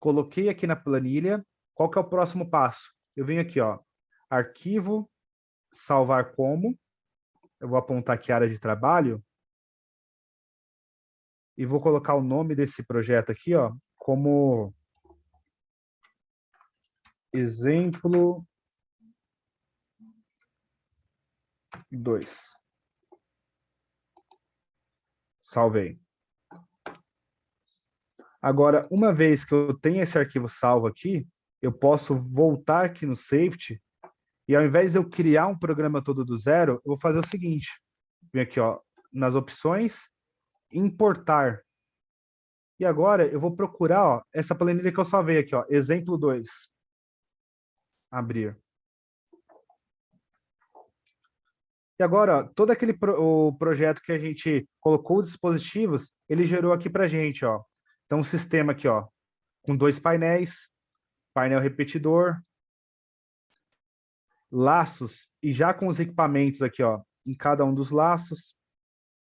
S1: coloquei aqui na planilha. Qual que é o próximo passo? Eu venho aqui, ó, arquivo, salvar como. Eu vou apontar aqui a área de trabalho e vou colocar o nome desse projeto aqui, ó, como exemplo 2. Salvei. Agora, uma vez que eu tenho esse arquivo salvo aqui, eu posso voltar aqui no Safety e ao invés de eu criar um programa todo do zero, eu vou fazer o seguinte. Vem aqui, ó, nas opções, importar. E agora eu vou procurar, ó, essa planilha que eu salvei aqui, ó, exemplo 2. Abrir. E agora, ó, todo aquele o projeto que a gente colocou os dispositivos, ele gerou aqui para a gente, ó. Então, um sistema aqui, ó, com 2 painéis, painel repetidor, laços, e já com os equipamentos aqui, ó, em cada um dos laços.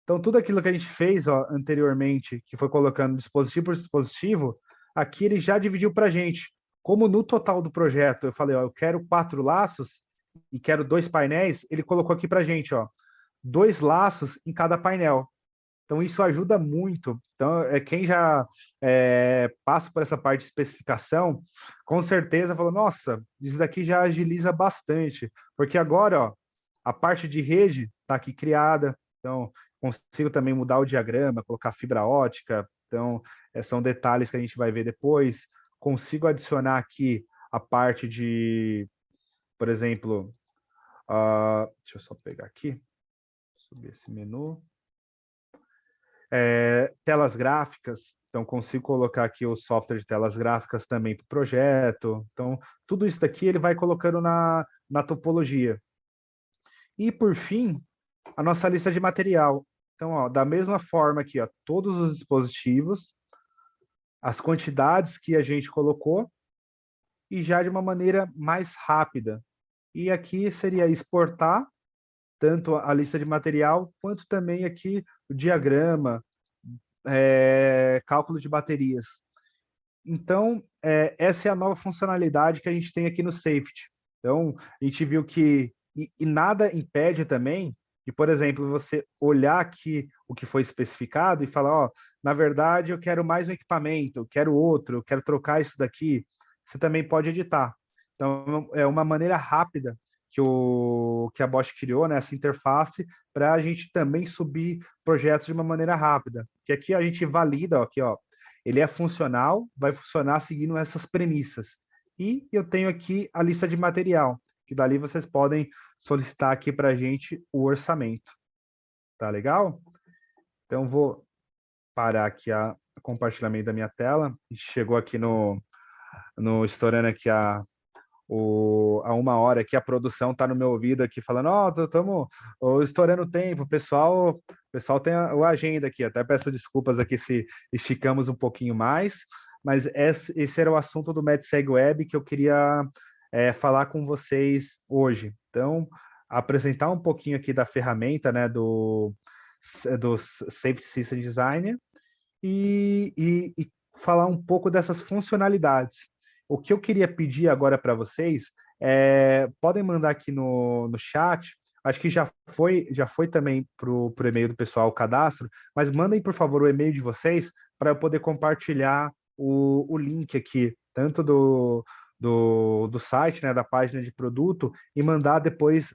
S1: Então, tudo aquilo que a gente fez, ó, anteriormente, que foi colocando dispositivo por dispositivo, aqui ele já dividiu para a gente. Como no total do projeto, eu falei, ó, eu quero 4 laços e quero 2 painéis, ele colocou aqui para a gente, ó, 2 laços em cada painel. Então, isso ajuda muito. Então, quem já passa por essa parte de especificação, com certeza falou, nossa, isso daqui já agiliza bastante. Porque agora, ó, a parte de rede está aqui criada. Então, consigo também mudar o diagrama, colocar fibra ótica. Então, são detalhes que a gente vai ver depois. Consigo adicionar aqui a parte de, por exemplo, deixa eu só pegar aqui, subir esse menu. Telas gráficas, então consigo colocar aqui o software de telas gráficas também para o projeto. Então, tudo isso daqui ele vai colocando na topologia. E, por fim, a nossa lista de material. Então, ó, da mesma forma aqui, ó, todos os dispositivos, as quantidades que a gente colocou, e já de uma maneira mais rápida. E aqui seria exportar tanto a lista de material, quanto também aqui o diagrama, cálculo de baterias. Então, essa é a nova funcionalidade que a gente tem aqui no Safety. Então, a gente viu que e nada impede também de, por exemplo, você olhar aqui o que foi especificado e falar, ó, na verdade, eu quero mais um equipamento, eu quero outro, eu quero trocar isso daqui. Você também pode editar. Então, é uma maneira rápida que a Bosch criou, né, essa interface, para a gente também subir projetos de uma maneira rápida. Que aqui a gente valida, ó, aqui, ó, ele é funcional, vai funcionar seguindo essas premissas. E eu tenho aqui a lista de material, que dali vocês podem solicitar aqui para a gente o orçamento. Tá legal? Então, vou parar aqui o compartilhamento da minha tela. A gente chegou aqui no estourando aqui a 1 hora que a produção está no meu ouvido aqui falando, ó, estamos estourando o tempo, o pessoal tem a agenda aqui, até peço desculpas aqui se esticamos um pouquinho mais, mas esse era o assunto do MedSeg Web que eu queria falar com vocês hoje. Então, apresentar um pouquinho aqui da ferramenta, né, do Safety System Designer e falar um pouco dessas funcionalidades. O que eu queria pedir agora para vocês podem mandar aqui no chat, acho que já foi também para o e-mail do pessoal o cadastro, mas mandem, por favor, o e-mail de vocês para eu poder compartilhar o link aqui, tanto do site, né, da página de produto, e mandar depois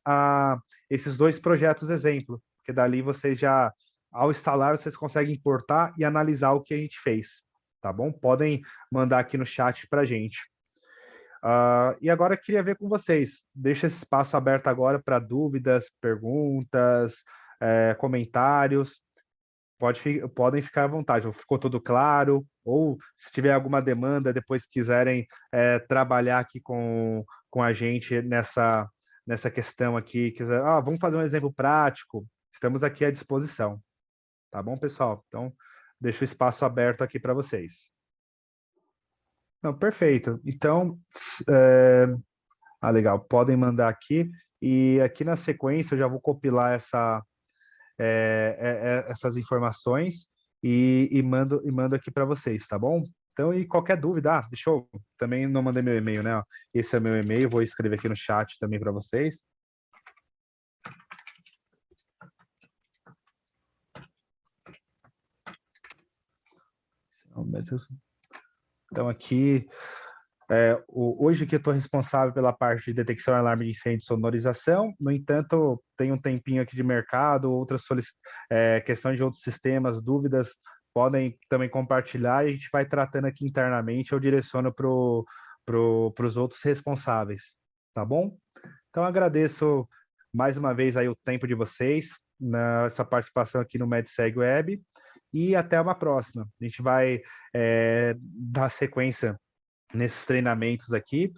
S1: esses 2 projetos exemplo, porque dali vocês já, ao instalar, vocês conseguem importar e analisar o que a gente fez, tá bom? Podem mandar aqui no chat para a gente. E agora eu queria ver com vocês. Deixa esse espaço aberto agora para dúvidas, perguntas, comentários. Podem ficar à vontade. Ficou tudo claro? Ou se tiver alguma demanda, depois quiserem trabalhar aqui com a gente nessa questão aqui, quiser, vamos fazer um exemplo prático. Estamos aqui à disposição. Tá bom, pessoal? Então, deixo o espaço aberto aqui para vocês. Não, perfeito. Então, Ah, legal. Podem mandar aqui. E aqui na sequência eu já vou compilar essas informações e mando aqui para vocês, tá bom? Então, e qualquer dúvida, deixa eu também não mandei meu e-mail, né? Esse é meu e-mail, vou escrever aqui no chat também para vocês. Então, aqui, hoje que eu estou responsável pela parte de detecção, alarme de incêndio e sonorização. No entanto, tem um tempinho aqui de mercado, questões de outros sistemas, dúvidas, podem também compartilhar e a gente vai tratando aqui internamente, eu direciono para os outros responsáveis, tá bom? Então, agradeço mais uma vez aí o tempo de vocês nessa participação aqui no MedSeg Web e até uma próxima. A gente vai dar sequência nesses treinamentos aqui,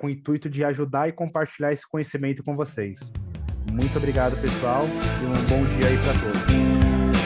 S1: com o intuito de ajudar e compartilhar esse conhecimento com vocês. Muito obrigado, pessoal, e um bom dia aí para todos.